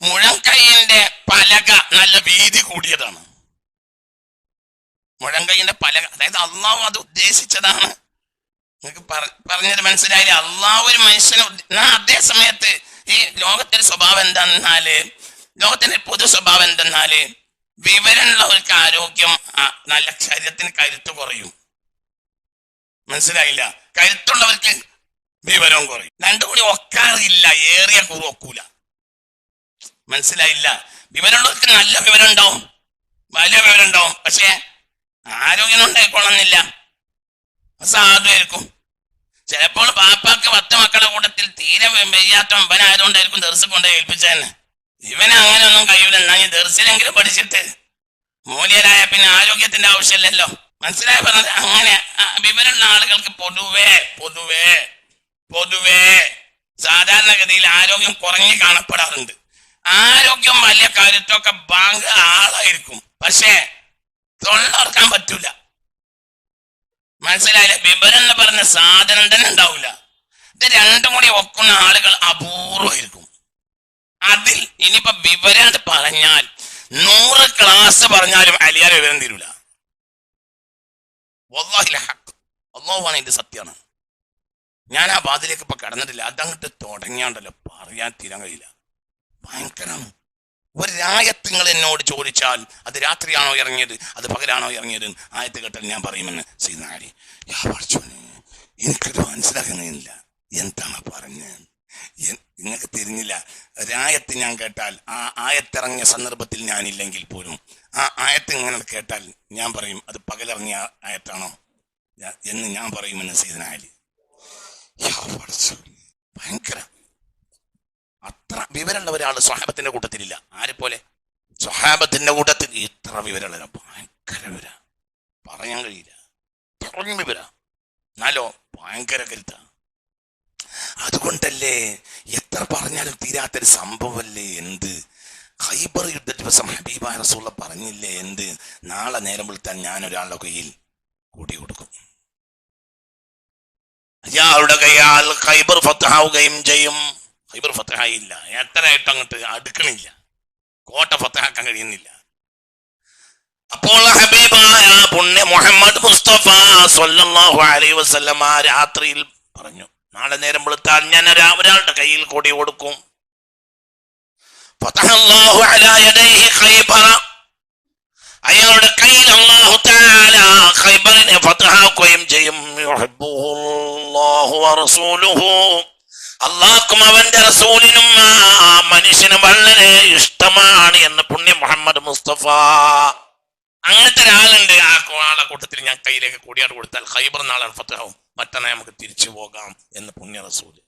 മുഴങ്കൈന്റെ പലക നല്ല വീതി കൂടിയതാണ്. മുഴങ്കൈന്റെ പലക, അതായത് അള്ളാഹു അത് ഉദ്ദേശിച്ചതാണ്. നിങ്ങൾക്ക് പറഞ്ഞത് മനസ്സിലായില്ലേ? അള്ളാഹു ഒരു മനുഷ്യനെ അതേ സമയത്ത് ഈ ലോകത്തിന്റെ സ്വഭാവം എന്താണെന്നാല്, ലോകത്തിന്റെ പൊതു സ്വഭാവം എന്തെന്നാല് വിവരമുള്ളവർക്ക് ആരോഗ്യം, നല്ല ശരീരത്തിന് കരുത്ത് കുറയും. മനസ്സിലായില്ല? കരുത്തുള്ളവർക്ക് വിവരവും കുറയും. രണ്ടും കൂടി ഒക്കാറില്ല, ഏറിയ കൂറ് ഒക്കൂല. മനസ്സിലായില്ല? വിവരമുള്ളവർക്ക് നല്ല വിവരം ഉണ്ടാവും, വലിയ വിവരം ഉണ്ടാവും, പക്ഷെ ആരോഗ്യം ഉണ്ടായിക്കൊള്ളുന്നില്ല, സാധുവായിരിക്കും. ചിലപ്പോൾ പാപ്പാക്ക് 10 മക്കളുടെ കൂട്ടത്തിൽ തീരെ വയ്യാത്ത ഇവനായതുകൊണ്ടായിരിക്കും ദർസ് കൊണ്ട് ഏൽപ്പിച്ചതന്നെ. ഇവന് അങ്ങനെ ഒന്നും കഴിയില്ല. എന്നാ ഈ ദർസിലെങ്കിലും പഠിച്ചിട്ട് മൂല്യരായ പിന്നെ ആരോഗ്യത്തിന്റെ ആവശ്യമില്ലല്ലോ. മനസ്സിലായി പറഞ്ഞത്? അങ്ങനെ വിവരമുള്ള ആളുകൾക്ക് പൊതുവേ സാധാരണഗതിയിൽ ആരോഗ്യം കുറഞ്ഞു കാണപ്പെടാറുണ്ട്. ആരോഗ്യം വലിയ കരുത്തൊക്കെ ബാങ്ക് ആളായിരിക്കും, പക്ഷേ തൊള്ളോർക്കാൻ പറ്റൂല. മനസ്സിലായില്ല? വിവരം എന്ന് പറഞ്ഞ സാധനം തന്നെ ഉണ്ടാവില്ല. ഇത് രണ്ടും കൂടി ഒക്കുന്ന ആളുകൾ അപൂർവമായിരിക്കും. അതിൽ ഇനിയിപ്പോ വിവരം പറഞ്ഞാൽ 100 ക്ലാസ് പറഞ്ഞാലും അലിയാർ വിവരം തീരൂല. അള്ളാഹുവാണ് ഇതിന്റെ സത്യമാണ്. ഞാൻ ആ വാതിലേക്ക് ഇപ്പൊ കടന്നിട്ടില്ല, അതങ്ങോട്ട് തുടങ്ങിയാണ്ടല്ലോ പറയാൻ തീരാൻ കഴിയില്ല. ഭയങ്കരമാണ്. ഒരായത്ത് നിങ്ങൾ എന്നോട് ചോദിച്ചാൽ അത് രാത്രിയാണോ ഇറങ്ങിയത്, അത് പകലാണോ ഇറങ്ങിയത്, ആയത്ത് കേട്ടാൽ ഞാൻ പറയുമെന്ന് സീനാരി. എനിക്കത് മനസ്സിലാക്കുന്നില്ല, എന്താണ് പറഞ്ഞത് നിങ്ങൾക്ക് തിരിഞ്ഞില്ല. ഒരായത്ത് ഞാൻ കേട്ടാൽ ആ ആയത്തിറങ്ങിയ സന്ദർഭത്തിൽ ഞാനില്ലെങ്കിൽ പോലും ആ ആയത്ത് ഇങ്ങനെ കേട്ടാൽ ഞാൻ പറയും അത് പകലിറങ്ങിയ ആയത്താണോ എന്ന് ഞാൻ പറയുമെന്ന് സീനാരി. ഭയങ്കര അത്ര വിവരമുള്ള ഒരാൾ സ്വഹാബത്തിന്റെ കൂട്ടത്തിലില്ല. ആരെപ്പോലെ? സ്വഹാബത്തിന്റെ കൂട്ടത്തിൽ ഇത്ര വിവരമുള്ള ഭയങ്കര വിവര, പറയാൻ കഴിയില്ല. പറഞ്ഞ വിവര, എന്നാലോ ഭയങ്കര കരുത്ത. അതുകൊണ്ടല്ലേ എത്ര പറഞ്ഞാലും തീരാത്തൊരു സംഭവമല്ലേ. എന്ത് ഖൈബർ യുദ്ധ ദിവസം ഹബീബായ റസൂലുള്ള പറഞ്ഞില്ലേ, എന്ത് നാളെ നേരം വിളിത്താൻ ഞാൻ ഒരാളുടെ കയ്യിൽ കൂടി കൊടുക്കും, അയാളുടെ കയ്യാൽ ഖൈബർ ഫത്തഹാവുകയും ചെയ്യും. ഖൈബർ ഫത്തഹായില്ല, എത്രയായിട്ട് അങ്ങോട്ട് അടുക്കണില്ല, കോട്ട ഫത്തഹാക്കാൻ കഴിയുന്നില്ല. അപ്പോൾ ഹബീബായ പുണ്യ മുഹമ്മദ് മുസ്തഫ സ്വല്ലല്ലാഹു അലൈഹി വസല്ലമ രാത്രിയിൽ പറഞ്ഞു, നാളെ നേരം വെളുത്താൽ ഞാൻ ഒരാളുടെ കയ്യിൽ കൂടി കൊടുക്കും. ഫതഹല്ലാഹു അലാ യദൈഹി ഖൈബറ, അയാളുടെ കയ്യിൽ അല്ലാഹു തആല ഖൈബറിനെ ഫതഹാക്കുകയും ചെയ്യും. യുഹിബ്ബുഹുല്ലാഹു വറസൂലുഹു, അല്ലാഹുവും അവന്റെ റസൂലിനും ആ മനുഷ്യന് വളരെ ഇഷ്ടമാണ് എന്ന് പുണ്യ മുഹമ്മദ് മുസ്തഫ. അങ്ങനത്തെ ഒരാളുണ്ട്. ആ ആളെ കൂട്ടത്തിൽ ഞാൻ കയ്യിലേക്ക് കൂടിയാട് കൊടുത്താൽ ഖൈബർ നാളെ ഫതഹാവും, മറ്റന്നാൾ നമുക്ക് തിരിച്ചു പോകാം എന്ന് പുണ്യ റസൂല്.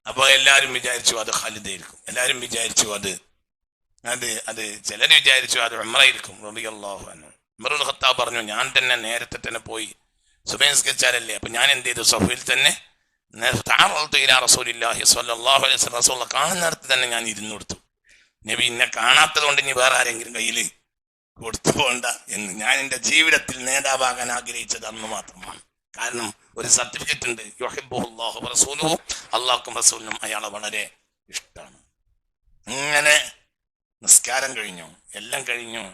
അപ്പൊ എല്ലാരും വിചാരിച്ചു അത് ഖാലിദായിരിക്കും, എല്ലാരും വിചാരിച്ചു അത് ചിലര് വിചാരിച്ചു അത് ഉമറായിരിക്കും റളിയല്ലാഹു അൻഹു. ഉമറുൽ ഖത്താബ് പറഞ്ഞു, ഞാൻ തന്നെ നേരത്തെ തന്നെ പോയി സുബഹി നിസ്കരിച്ചാലല്ലേ, അപ്പൊ ഞാൻ എന്ത് ചെയ്തു, സഫയിൽ തന്നെ റസൂലുള്ളാഹി സ്വല്ലല്ലാഹു അലൈഹി വസല്ലം റസൂലുള്ളാഹി കാണുന്നിടത്ത് തന്നെ ഞാൻ ഇരുന്നു കൊടുത്തു. നബി എന്നെ കാണാത്തത് കൊണ്ട് ഇനി വേറെ ആരെങ്കിലും കയ്യിൽ കൊടുത്തു പോകണ്ട എന്ന്. ഞാൻ എൻ്റെ ജീവിതത്തിൽ നേതാവാകാൻ ആഗ്രഹിച്ചത് അന്ന് മാത്രമാണ്. കാരണം ഒരു സർട്ടിഫിക്കറ്റ് ഉണ്ട്, യുഹിബ്ബുഹുല്ലാഹു വറസൂലുഹു, അല്ലാഹുവും റസൂലിനും അയാളെ വളരെ ഇഷ്ടമാണ്. അങ്ങനെ നിസ്കാരം കഴിഞ്ഞു, എല്ലാം കഴിഞ്ഞു,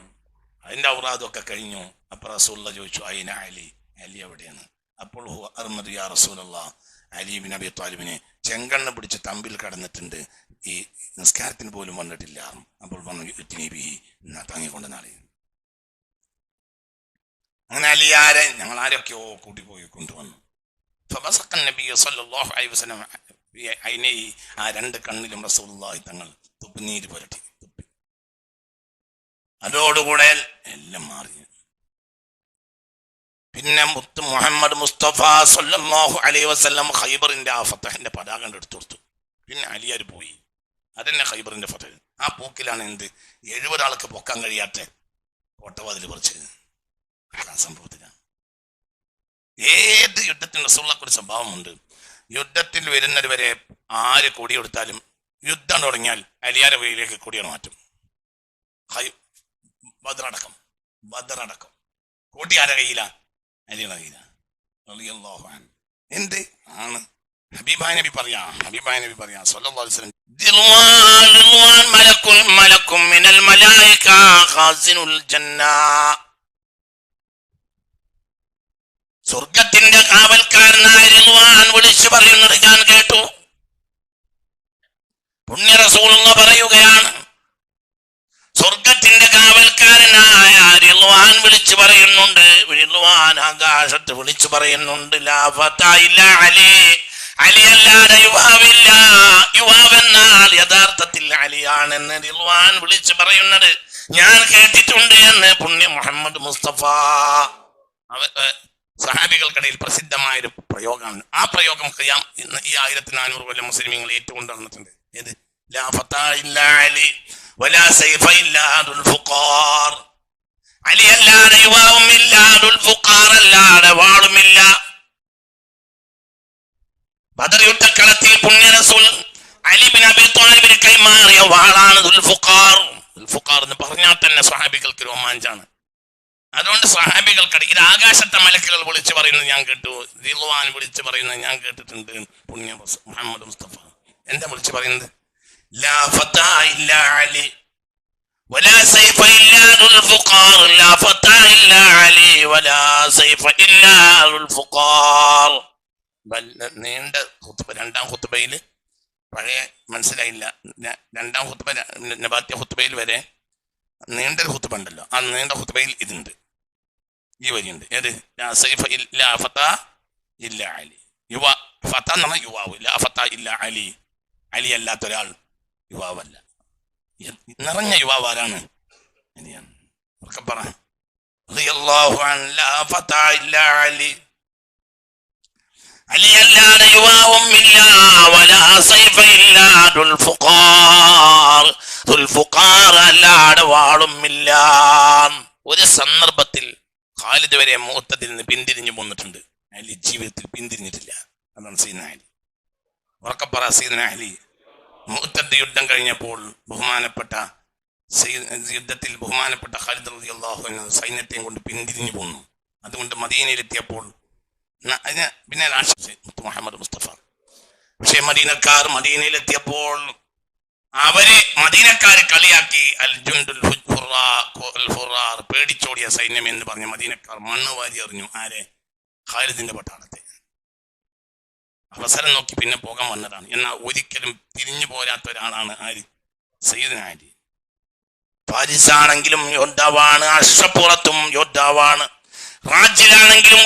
അതിൻ്റെ ഔറാദൊക്കെ കഴിഞ്ഞു. അപ്പൊ റസൂലുള്ളാഹി ചോദിച്ചു, അയിന അലി, അലി എവിടെയാണ്? അപ്പോൾ യാ റസൂലല്ലാഹ്, അലി ഇബ്നു അബീ ത്വാലിബിനെ ചെങ്കണ്ണ് പിടിച്ച് തമ്പിൽ കടന്നിട്ടുണ്ട്, ഈ നിസ്കാരത്തിന് പോലും വന്നിട്ടില്ല. അപ്പോൾ പറഞ്ഞു, ബിഹി, എന്നാ താങ്ങിക്കൊണ്ട് നാളെ. അങ്ങനെ അലിയാരെ ഞങ്ങൾ ആരൊക്കെയോ കൂട്ടിപ്പോയി കൊണ്ടുവന്നു. ആ 2 കണ്ണിലും റസൂലുള്ളാഹി തങ്ങൾ തുപ്പുനീര് പുരട്ടി തുപ്പി. അതോടുകൂടെ എല്ലാം മാറി. പിന്നെ മുഹമ്മദ് മുസ്തഫ സ്വല്ലല്ലാഹു അലൈഹി വസല്ലം ഖൈബറിന്റെ ആ ഫതഹിന്റെ പതാക എടുത്തു കൊടുത്തു. പിന്നെ അലിയാർ പോയി, അതന്നെ ഖൈബറിന്റെ ഫതഹ്. ആ പോക്കിലാണ് എന്ത് 70 ആൾക്ക് പൊക്കാൻ കഴിയാത്ത കോട്ടവാതിൽ പറിച്ചത്. ആ സംഭവത്തിലാണ് ഏത് യുദ്ധത്തിന് റസൂലുള്ളാഹിക്ക് ഒരു സ്വഭാവമുണ്ട്. യുദ്ധത്തിൽ വരുന്നത് വരെ ആര് കൊടിയെടുത്താലും യുദ്ധം തുടങ്ങിയാൽ അലിയാരെ വഴിയിലേക്ക് കൊടിയാണ് മാറ്റും. ബദറടക്കം കൊടി ആരുടെ കയ്യിലാ? അലിയുടെ കയ്യിലാ. എന്ത് ആണ് ഹബീബായ നബി പറയാ സല്ലല്ലാഹു അലൈഹി വസല്ലം, ദിൽവാൻ മലക്കും മിനൽ മലായിക ഖാസിനുൽ ജന്ന, സ്വർഗത്തിന്റെ കാവൽക്കാരനായ റിദ്വാൻ വിളിച്ചു പറയുന്നത് ഞാൻ കേട്ടു. പുണ്യ റസൂലുള്ളാഹി പറയുകയാണ്, സ്വർഗത്തിന്റെ കാവൽക്കാരനായ റിദ്വാൻ വിളിച്ചു പറയുന്നുണ്ട്. റിദ്വാൻ ആകാശത്ത് വിളിച്ചു പറയുന്നുണ്ട്, ലാ ഫതാ ഇല്ലാ അലി, അലിയല്ലാതെ യുവാവില്ല. യുവാവെന്നാൽ യഥാർത്ഥത്തിൽ അലിയാണെന്ന് റിദ്വാൻ വിളിച്ചു പറയുന്നത് ഞാൻ കേട്ടിട്ടുണ്ട് എന്ന് പുണ്യ മുഹമ്മദ് മുസ്തഫ. സഹാബികൾക്കിടയിൽ പ്രസിദ്ധമായൊരു പ്രയോഗമാണ്. ആ പ്രയോഗം ഇന്ന് ഈ 1400 കൊല്ലം മുസ്ലിമീങ്ങൾ ഏറ്റുകൊണ്ട് നടന്നിട്ടുണ്ട്. ഏത്? ലാ ഫതാ ഇല്ലാ അലി വലാ സൈഫ ഇല്ലാ ദുൽഫുഖാർ, അലി അല്ലാതെ യുവാവുമില്ല, ദുൽഫുഖാർ അല്ലാതെ വാളുമില്ല. ബദർ യുദ്ധക്കളത്തിൽ പുണ്യ റസൂൽ അലി ബിൻ അബീ ത്വാലിബിന് കൈമാറിയ വാളാണ് ദുൽഫുഖാർ. ദുൽഫുഖാർ എന്ന് പറഞ്ഞാൽ തന്നെ സ്വഹാബികൾക്ക് രോമാഞ്ചാണ്. അതുകൊണ്ട് സ്വഹാബികൾക്കിടയിൽ ആകാശത്തെ മലക്കുകൾ വിളിച്ചു പറയുന്നത് ഞാൻ കേട്ടു, റിദ്വാൻ വിളിച്ചു പറയുന്നത് ഞാൻ കേട്ടിട്ടുണ്ട്. പുണ്യ മുഹമ്മദ് മുസ്തഫ എന്താ വിളിച്ചു പറയുന്നത്? ലാ ഫതാ ഇല്ലാ അലി വലാ സൈഫ ഇല്ലാ ദുൽഫുഖാർ, ലാ ഫതാ ഇല്ലാ അലി വലാ സൈഫ ഇല്ലാ ദുൽഫുഖാർ. നീണ്ട ഖുത്ബ, രണ്ടാം ഖുത്ബയിൽ പഴയ മനസ്സിലായില്ല, രണ്ടാം ഖുത്ബ നബാത്യ ഖുത്ബയിൽ വരെ നീണ്ടൊരു ഖുത്ബ ഉണ്ടല്ലോ, ആ നീണ്ട ഖുത്ബയിൽ ഇതുണ്ട്, ഈ വരിയുണ്ട്. ഏത്? ലാ സൈഫ ഇല്ലാ ഫതാ ഇല്ലാ അലി, യുവാ ഫത എന്ന് പറഞ്ഞാൽ യുവാവ്, ലാ ഫതാ ഇല്ലാ അലി, അലി അല്ലാത്തൊരാൾ യുവാവല്ല. നിറഞ്ഞ യുവാവ് ആരാണ്? അലിയാണ്. ഉറക്കെ പറ, റളിയല്ലാഹു അൻഹു, ലാ ഫതാ ഇല്ലാ അലി, അലി അല്ലാതെ യുവാവും ഇല്ല, വലാ സൈഫ ഇല്ലാ ദുൽഫുഖാർ, ദുൽഫുഖാർ അല്ലാതെ വാളും ഇല്ല. ഒരു സന്ദർഭത്തിൽ ഖാലിദ് വരെ മുഅത്തദിൽ നിന്ന് പിന്തിരിഞ്ഞു പോന്നിട്ടുണ്ട്. അലി ജീവിതത്തിൽ പിന്തിരിഞ്ഞിട്ടില്ല. അതാണ് സയ്യിദ്നാ അലി. ഉറക്കെ പറ, സയ്യിദ്നാ അലി മുഅത്തദ് യുദ്ധം കഴിഞ്ഞപ്പോൾ യുദ്ധത്തിൽ ബഹുമാനപ്പെട്ട ഖാലിദ് റളിയല്ലാഹു അൻഹു സൈന്യത്തെയും കൊണ്ട് പിന്തിരിഞ്ഞു പോന്നു. അതുകൊണ്ട് മദീനയിലെത്തിയപ്പോൾ പിന്നെ മുഹമ്മദ് മുസ്തഫ. പക്ഷെ മദീനയിലെത്തിയപ്പോൾ മദീനക്കാര് കളിയാക്കി അൽ ജുൻദുൽ ഫുറാർ, പേടിച്ചോടിയ സൈന്യം എന്ന് പറഞ്ഞ മദീനക്കാർ മണ്ണ് വാരി എറിഞ്ഞു. ആരെ? ഖാലിദിന്റെ പട്ടാളത്തെ. അവസരം നോക്കി പിന്നെ പോകാൻ വന്നതാണ്. എന്നാൽ ഒരിക്കലും തിരിഞ്ഞു പോരാത്ത ഒരാളാണ് ആര്? സയ്യിദ്നാ അലി. പാരിസാണെങ്കിലും യോദ്ധാവാണ്, അശ്വപ്പുറത്തും യോദ്ധാവാണ്, റാജിലാണെങ്കിലും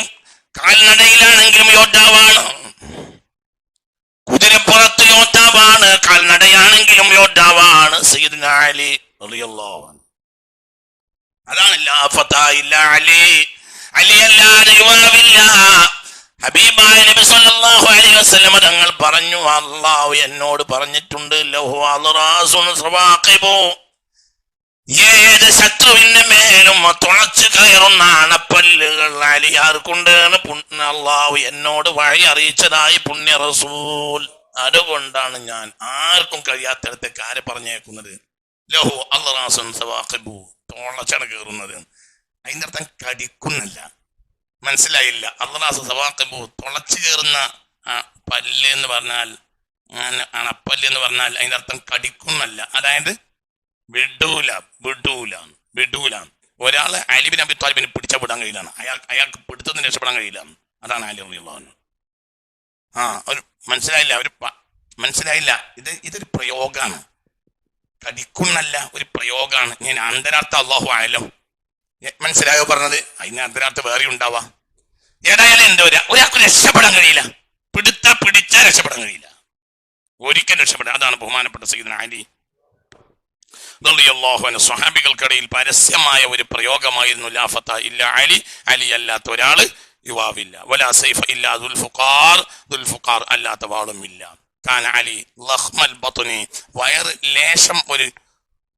കാൽനടയിലാണെങ്കിലും യോദ്ധാവാണ്, കുതിരപ്പുറത്ത് യോദ്ധാവാണ്, കാൽനടയാണെങ്കിലും യോദ്ധാവാണ് സയ്യിദ്നാ അലി റളിയല്ലാഹു അൻഹു. അതാണ് ലാ ഫതാ ഇല്ലാ അലി, അലി അല്ലാതെ യുവാവില്ല. ഹബീബായ നബി സല്ലല്ലാഹു അലൈഹി വസല്ലം തങ്ങൾ പറഞ്ഞു, അല്ലാഹു എന്നോട് പറഞ്ഞിട്ടുണ്ട്, ലഹു അൽറാസുൻ സവാഖിബു, ഏത് ശത്രുവിന്റെ മേലും തുളച്ചു കയറുന്ന അണപ്പല്ലുകൾ അലിയാർക്കുണ്ട് അല്ലാഹു എന്നോട് വഴി അറിയിച്ചതായി പുണ്യ റസൂൽ. അതുകൊണ്ടാണ് ഞാൻ ആർക്കും കഴിയാത്തടത്തേക്ക് ആരെ പറഞ്ഞേക്കുന്നത്? ലഹു അൽറാസുൻ സവാഖിബു, തുളച്ചട കയറുന്നത്. അതിന്റെ അർത്ഥം കടിക്കുന്നല്ല, മനസ്സിലായില്ല? അൽറാസു സവാഖിബു, തുളച്ചു കയറുന്ന പല്ല് എന്ന് പറഞ്ഞാൽ, അണപ്പല്ല് എന്ന് പറഞ്ഞാൽ അതിന്റെ അർത്ഥം കടിക്കുന്നല്ല, അതായത് വിടൂല. ഒരാള് അലി ബിൻ അബീ ത്വാലിബിനെ പിടിച്ച വിടാൻ കഴിയില്ലാണ്, അയാൾക്ക് പിടുത്തത്തിന് രക്ഷപ്പെടാൻ കഴിയില്ല. അതാണ് അലി റളിയല്ലാഹു അൻഹു. ഒരു മനസ്സിലായില്ല. ഇതൊരു പ്രയോഗമാണ്, കടിക്കുന്നല്ല, ഒരു പ്രയോഗമാണ്. ഞാൻ അന്തരാർത്ഥം അല്ലാഹു അഅലം. മനസ്സിലായോ പറഞ്ഞത്? അതിന് അന്തരാർത്ഥം വേറെ ഉണ്ടാവാ. ഏതായാലും എന്താ, ഒരാൾക്ക് രക്ഷപ്പെടാൻ കഴിയില്ല, പിടിച്ചാൽ രക്ഷപ്പെടാൻ കഴിയില്ല, ഒരിക്കലും രക്ഷപ്പെടാൻ. അതാണ് ബഹുമാനപ്പെട്ട സയ്യിദ്നാ അലി റളിയല്ലാഹു അൻഹു. സ്വഹാബികൾക്കിടയിൽ പരസ്യമായ ഒരു പ്രയോഗമായിരുന്നു ലാ ഫതാ ഇല്ലാ അലി, അലി അല്ലാത്ത ഒരാള് യുവാവില്ല, വലാ സൈഫ ഇല്ലാ ദുൽഫുഖാർ, ദുൽഫുഖാർ അല്ലാത്ത വാളും ഇല്ല. കാന അലി ലഖ്മൽ ബത്നി, വയറ്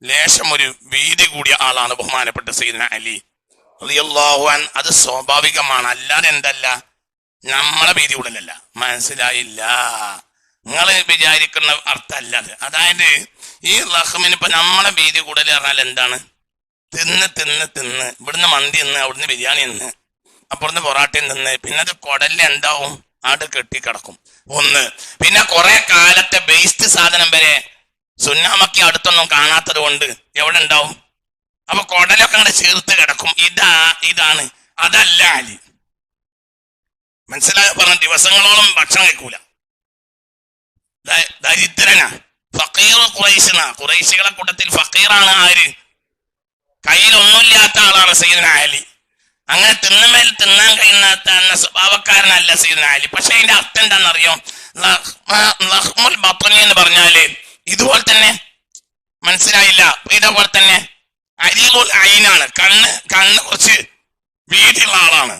ലേശം ഒരു വീതി കൂടിയ ആളാണ് ബഹുമാനപ്പെട്ട സയ്യിദ്നാ അലി റളിയല്ലാഹു അൻഹു. അത് സ്വാഭാവികമാണ്, അല്ലാതെ എന്തല്ല. നമ്മളെ ഭീതി കൂടലല്ല. മനസ്സിലായില്ല? നിങ്ങൾ വിചാരിക്കുന്ന അർത്ഥമല്ല അത്. അതായത് ഈ റഹ്മിന് ഇപ്പൊ നമ്മളെ ഭീതി കൂടൽ പറഞ്ഞാൽ എന്താണ്? തിന്ന് തിന്ന് തിന്ന് ഇവിടുന്ന് മന്തി നിന്ന്, അവിടുന്ന് ബിരിയാണി നിന്ന്, അപ്പുറത്ത് പൊറാട്ടയിൽ നിന്ന്, പിന്നെ അത് കുടലിൽ എന്താവും? ആട് കെട്ടിക്കിടക്കും ഒന്ന്. പിന്നെ കുറെ കാലത്തെ വേസ്റ്റ് സാധനം വരെ സുന്നാമക്കി അടുത്തൊന്നും കാണാത്തത് കൊണ്ട് എവിടെ ഉണ്ടാവും? അപ്പൊ കുടലൊക്കെ അങ്ങോട്ട് ചേർത്ത് കിടക്കും. ഇതാണ്. അതല്ല അലി. മനസ്സിലായ പറഞ്ഞ ദിവസങ്ങളോളം ഭക്ഷണം കഴിക്കൂല, ദരിദ്രനാ, ഫക്കീർ ഖുറൈശിനാ. ഖുറൈശികളെ കൂട്ടത്തിൽ ഫക്കീറാണ് ആര്? കയ്യിലൊന്നുമില്ലാത്ത ആളാണ് സയ്യിദുനാ അലി. അങ്ങനെ തിന്നുമേൽ തിന്നാൻ കഴിയുന്ന സ്വഭാവക്കാരനല്ല സയ്യിദുനാ അലി. പക്ഷെ അതിന്റെ അർത്ഥം എന്താണെന്നറിയോ? ലഹ്മുൽ ബത്നി എന്ന് പറഞ്ഞാല് ഇതുപോലെ തന്നെ, മനസ്സിലായില്ല? ഇതേപോലെ തന്നെ അരീഖുൽ ഐനാണ്. കണ്ണ് കുറച്ച് വീതിയുള്ള ആളാണ്.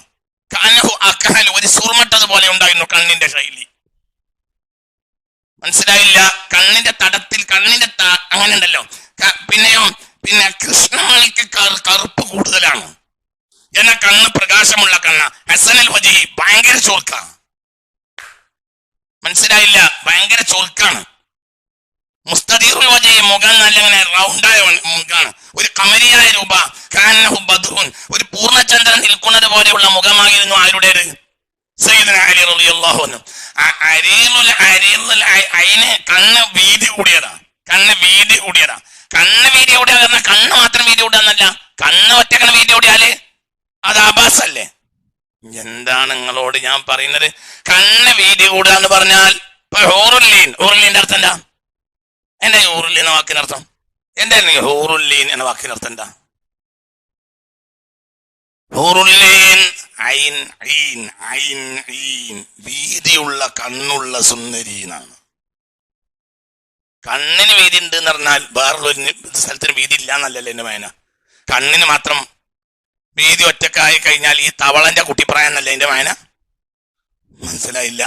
കന്നഹു അക്കഹൽ, ഒരു സുർമട്ടത് പോലെ ഉണ്ടായിരുന്നു കണ്ണിന്റെ ശൈലി. മനസ്സിലായില്ല? കണ്ണിന്റെ തടത്തിൽ അങ്ങനെ ഉണ്ടല്ലോ. പിന്നെ കൃഷ്ണമണിക്ക് കറുപ്പ് കൂടുതലാണ്. എന്നാൽ കണ്ണ് പ്രകാശമുള്ള കണ്ണ. ഹസനൽ വജഹി, ഭയങ്കര ചോർക്ക. മനസ്സിലായില്ല? ഭയങ്കര ചോർക്കാണ്. മുസ്തദീറുൽ വജഹി, മുഖം നല്ലങ്ങനെ റൗണ്ടായ മുഖാണ്. ഒരു കമരിയായ രൂപ. കാന്നഹു ബദ്റുൻ, ഒരു പൂർണ്ണചന്ദ്രൻ നിൽക്കുന്നത് പോലെയുള്ള മുഖമായിരുന്നു ആരുടേത്? സയ്യിദുനാ അലി റളിയല്ലാഹു അൻഹു. അരീലുൽ ഐന്, കണ്ണ് വീതി കൂടിയതാ. കണ്ണ് വീതി കൂടിയതാ കണ്ണ് മാത്രം വീതി കൂടിയെന്നല്ല, കണ്ണ് ഒറ്റക്കണ്ണ് വീതി കൂടിയാല് അത് ആഭാസല്ലേ? എന്താണ് നിങ്ങളോട് ഞാൻ പറയുന്നത്? കണ്ണ് വീതി കൂടുക എന്ന് പറഞ്ഞാൽ ഇപ്പൊ ഹൂറുല്ലീന്റെ അർത്ഥം എന്താ? എന്റെ ഹൂറുല്ലീൻ എന്ന വാക്കിനർത്ഥം എന്താ? ഹൂറുല്ലീൻ എന്ന വാക്കിനർത്ഥം എന്താ? ഹൂറുല്ലീൻ വീതിയുള്ള കണ്ണുള്ള സുന്ദരി എന്നാണ്. കണ്ണിന് വീതി ഉണ്ട് എന്ന് പറഞ്ഞാൽ വേറൊരു സ്ഥലത്തിന് വീതി ഇല്ല എന്നല്ലല്ലോ എന്റെ വായന. കണ്ണിന് മാത്രം വീതി ഒറ്റക്കായി കഴിഞ്ഞാൽ ഈ തവളന്റെ കുട്ടിപ്രായം എന്നല്ലേ എന്റെ വായന. മനസ്സിലായില്ല?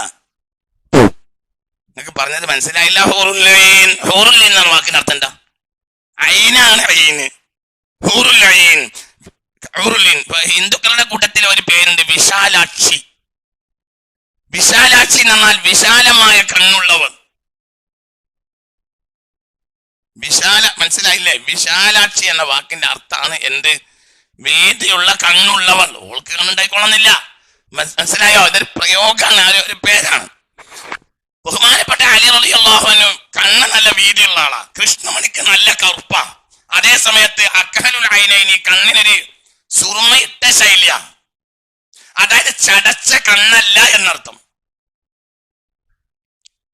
നിങ്ങൾക്ക് പറഞ്ഞത് മനസ്സിലായില്ല? ഹൂറുല്ലീൻ എന്നാണ് വാക്കിനർത്ഥം എന്താ? ഐനാണ് ഐന്. ഹൂറുല്ലീൻ. ഹിന്ദുക്കളുടെ കൂട്ടത്തിൽ ഒരു പേരുണ്ട്, വിശാലാക്ഷി. വിശാലാക്ഷി എന്ന് പറഞ്ഞാൽ വിശാലമായ കണ്ണുള്ളവർ. മനസ്സിലായില്ലേ? വിശാലാക്ഷി എന്ന വാക്കിന്റെ അർത്ഥമാണ് എന്ത്? വീതിയുള്ള കണ്ണുള്ളവർ. ഓൾക്ക് കണ്ണുണ്ടായിക്കൊള്ളുന്നില്ല. മനസ്സിലായോ? ഇതൊരു പ്രയോഗമാണ്, ഒരു പേരാണ്. ബഹുമാനപ്പെട്ട അലി റളിയല്ലാഹു അൻഹു കണ്ണ് നല്ല വീതിയുള്ള ആളാ. കൃഷ്ണമണിക്ക് നല്ല കറുപ്പാ. അതേ സമയത്ത് അക്ഹലുൽ ഐനൈനി, കണ്ണിനൊരു സുറുമയിട്ട ശൈലിയാ. അതായത് ചടച്ച കണ്ണല്ല എന്നർത്ഥം.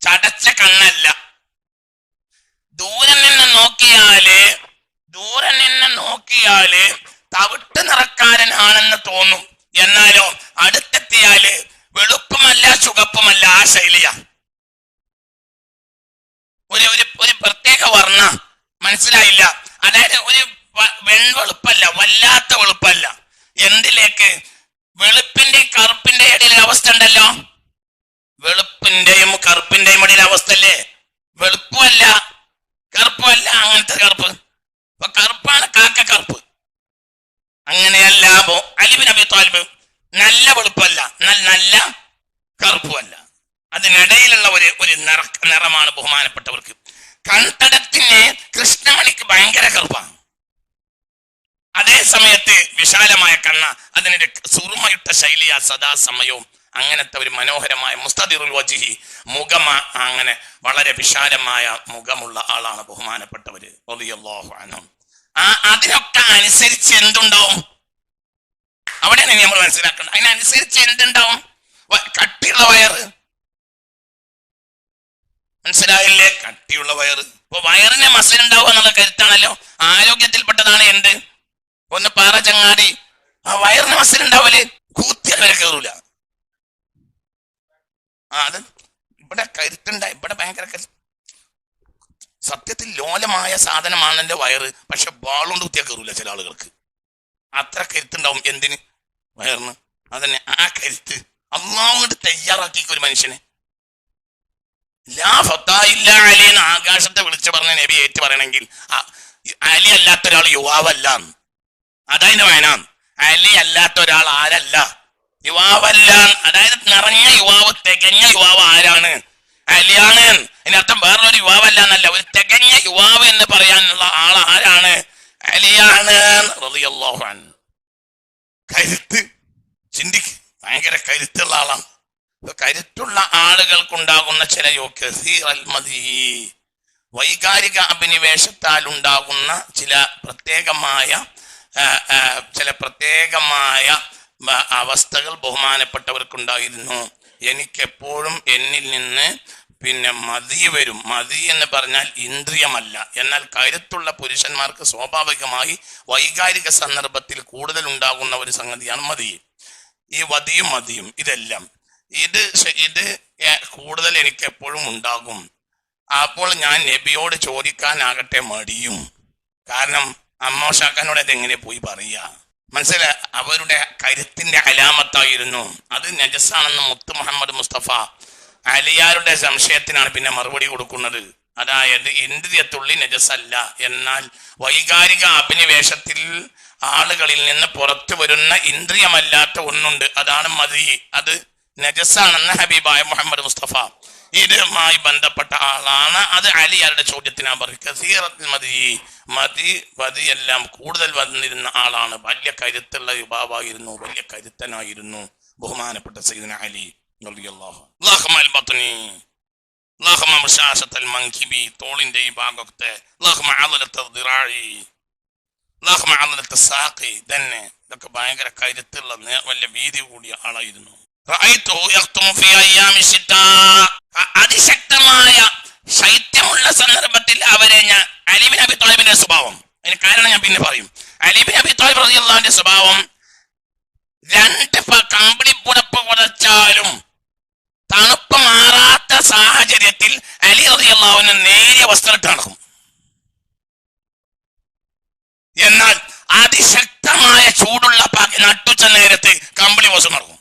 ചടച്ച കണ്ണല്ല. ദൂരെ നിന്ന് നോക്കിയാല് തവിട്ട് നിറക്കാരനാണെന്ന് തോന്നും. എന്നാലോ അടുത്തെത്തിയാല് വെളുപ്പമല്ല ചുവപ്പുമല്ല, ആ ശൈലിയാ. ഒരു പ്രത്യേക വർണ്ണ. മനസ്സിലായില്ല? അതായത് ഒരു വെളുപ്പല്ല, വല്ലാത്ത വെളുപ്പല്ല. എന്തിലേക്ക്? വെളുപ്പിന്റെയും കറുപ്പിന്റെയും ഇടയിലെ അവസ്ഥ ഉണ്ടല്ലോ. വെളുപ്പിന്റെയും കറുപ്പിന്റെയും ഇടയിലെ അവസ്ഥ അല്ലേ? വെളുപ്പമല്ല കറുപ്പല്ല, അങ്ങനത്തെ കറുപ്പ്. അപ്പൊ കറുപ്പാണ് കാക്ക കറുപ്പ്. അങ്ങനെയല്ല. അലി ഇബ്നു അബീ ത്വാലിബ് നല്ല വെളുപ്പല്ല, നല്ല കറുപ്പുമല്ല, അതിനിടയിലുള്ള ഒരു നിറമാണ് ബഹുമാനപ്പെട്ടവർക്ക്. കൺതടത്തിന് കൃഷ്ണമണിക്ക് ഭയങ്കര കറുപ്പാണ്. അതേ സമയത്ത് വിശാലമായ കണ്ണ, അതിനൊരു സുറുമയിട്ട ശൈലിയ സദാസമയവും. അങ്ങനത്തെ ഒരു മനോഹരമായ മുസ്തദിറുൽ വജ്ഹി, മുഖം അങ്ങനെ വളരെ വിശാലമായ മുഖമുള്ള ആളാണ് ബഹുമാനപ്പെട്ടവര് റളിയല്ലാഹു അൻഹു. അതിനൊക്കെ അനുസരിച്ച് എന്തുണ്ടാവും? അവിടെയാണ് നമ്മൾ മനസ്സിലാക്കേണ്ടത്. അതിനനുസരിച്ച് എന്തുണ്ടാവും? കട്ടിയുള്ള വയറ്. മനസ്സിലായില്ലേ? കട്ടിയുള്ള വയറ്. ഇപ്പൊ വയറിന് മസിൽ ഉണ്ടാവുക എന്നുള്ള കരുത്താണല്ലോ, ആരോഗ്യത്തിൽപ്പെട്ടതാണ്. എന്ത്? ഒന്ന് പാറ ചങ്ങാടി, ആ വയറിന് മസിൽ ഉണ്ടാവല് കൂത്തിയാൽ വരെ കയറൂല. അത് ഇവിടെ കരുത്തുണ്ടായി, ഇവിടെ ഭയങ്കര കരുത്ത്. സത്യത്തിൽ ലോലമായ സാധനമാണല്ലോ വയറ്. പക്ഷെ ബാളുകൊണ്ട് കുത്തിയാൽ കയറൂല ചില ആളുകൾക്ക്. അത്ര കരുത്തുണ്ടാവും. എന്തിന്? വയറിന്. അതന്നെ ആ കരുത്ത് അല്ലാഹു കൊണ്ട് തയ്യാറാക്കിയ ഒരു മനുഷ്യനെ. ലാ ഫത്തായില്ല അലിന്ന് ആകാശത്തെ വിളിച്ചു പറഞ്ഞ നബി ഏറ്റു പറയണമെങ്കിൽ അലി അല്ലാത്ത ഒരാൾ യുവാവല്ല. അതതിന്റെ വായന. അലി അല്ലാത്ത ഒരാൾ ആരല്ല? യുവാവല്ല. അതായത് നിറഞ്ഞ യുവാവ്, തികഞ്ഞ യുവാവ് ആരാണ്? അലിയാണ്. അതിനർത്ഥം വേറൊരു യുവാവല്ല എന്നല്ല, ഒരു തികഞ്ഞ യുവാവ് എന്ന് പറയാനുള്ള ആൾ ആരാണ്? അലിയാണ് റളിയല്ലാഹു അൻഹു. കരുത്ത് ചിന്തിക്ക്, ഭയങ്കര കരുത്തുള്ള ആളാണ്. കരുത്തുള്ള ആളുകൾക്കുണ്ടാകുന്ന ചില വൈകാരിക അഭിനിവേശത്താൽ ഉണ്ടാകുന്ന ചില പ്രത്യേകമായ അവസ്ഥകൾ ബഹുമാനപ്പെട്ടവർക്കുണ്ടായിരുന്നു. എനിക്കെപ്പോഴും എന്നിൽ നിന്ന് മതി വരും. മതി എന്ന് പറഞ്ഞാൽ ഇന്ദ്രിയമല്ല. എന്നാൽ കരുത്തുള്ള പുരുഷന്മാർക്ക് സ്വാഭാവികമായി വൈകാരിക സന്ദർഭത്തിൽ കൂടുതൽ ഉണ്ടാകുന്ന ഒരു സംഗതിയാണ് മതി. ഈ വതിയും മതിയും ഇതെല്ലാം ഇത് കൂടുതൽ എനിക്ക് എപ്പോഴും ഉണ്ടാകും. അപ്പോൾ ഞാൻ നബിയോട് ചോദിക്കാനാകട്ടെ മടിയും. കാരണം അമ്മോഷാക്കാനോട് അതെങ്ങനെ പോയി പറയുക? മനസ്സിലായ? അവരുടെ കരുത്തിന്റെ അലാമത്തായിരുന്നു അത്. നജസാണെന്ന് മുത്ത് മുഹമ്മദ് മുസ്തഫ അലിയാരുടെ സംശയത്തിനാണ് പിന്നെ മറുപടി കൊടുക്കുന്നത്. അതായത് ഇന്ദ്രിയത്തുള്ളി നജസല്ല, എന്നാൽ വൈകാരിക അഭിനിവേശത്തിൽ ആളുകളിൽ നിന്ന് പുറത്തു വരുന്ന ഇന്ദ്രിയമല്ലാത്ത ഒന്നുണ്ട്, അതാണ് മതി. അത് നജസാണെന്ന് ഹബീബായ മുഹമ്മദ് മുസ്തഫ ഇതുമായി ബന്ധപ്പെട്ട ആളാണ്. അത് അലിയാരുടെ ചോദ്യത്തിനാ പറയും. കസീറത്തിൽ മതി എല്ലാം കൂടുതൽ വന്നിരുന്ന ആളാണ്. വലിയ കരുത്തുള്ള യുവാവായിരുന്നു, വലിയ കരുത്തനായിരുന്നു ബഹുമാനപ്പെട്ട സയ്യിദുന അലി റളിയല്ലാഹു അൻഹു. തോളിന്റെ ഈ ഭാഗത്തെ തന്നെ ഇതൊക്കെ ഭയങ്കര കരുത്തുള്ള വലിയ വീതി കൂടിയ ആളായിരുന്നു. അതിശക്തമായ ശൈത്യമുള്ള സന്ദർഭത്തിൽ അവരെ ഞാൻ അലി ഇബ്നു അബീ ത്വാലിബിന്റെ സ്വഭാവം, അതിന് കാരണം ഞാൻ പിന്നെ പറയും. അലി ഇബ്നു അബീ ത്വാലിബ് റളിയല്ലാഹു അൻഹുവിന്റെ സ്വഭാവം 2 കമ്പിളി പുതപ്പ് പുതച്ചാലും തണുപ്പ് മാറാത്ത സാഹചര്യത്തിൽ അലി റളിയല്ലാഹു അൻഹു നേരിയ വസ്ത്രം ഇട്ട് നടക്കും. എന്നാൽ അതിശക്തമായ ചൂടുള്ള നട്ടുച്ച നേരത്ത് കമ്പിളി വസ്ത്രം നടക്കും.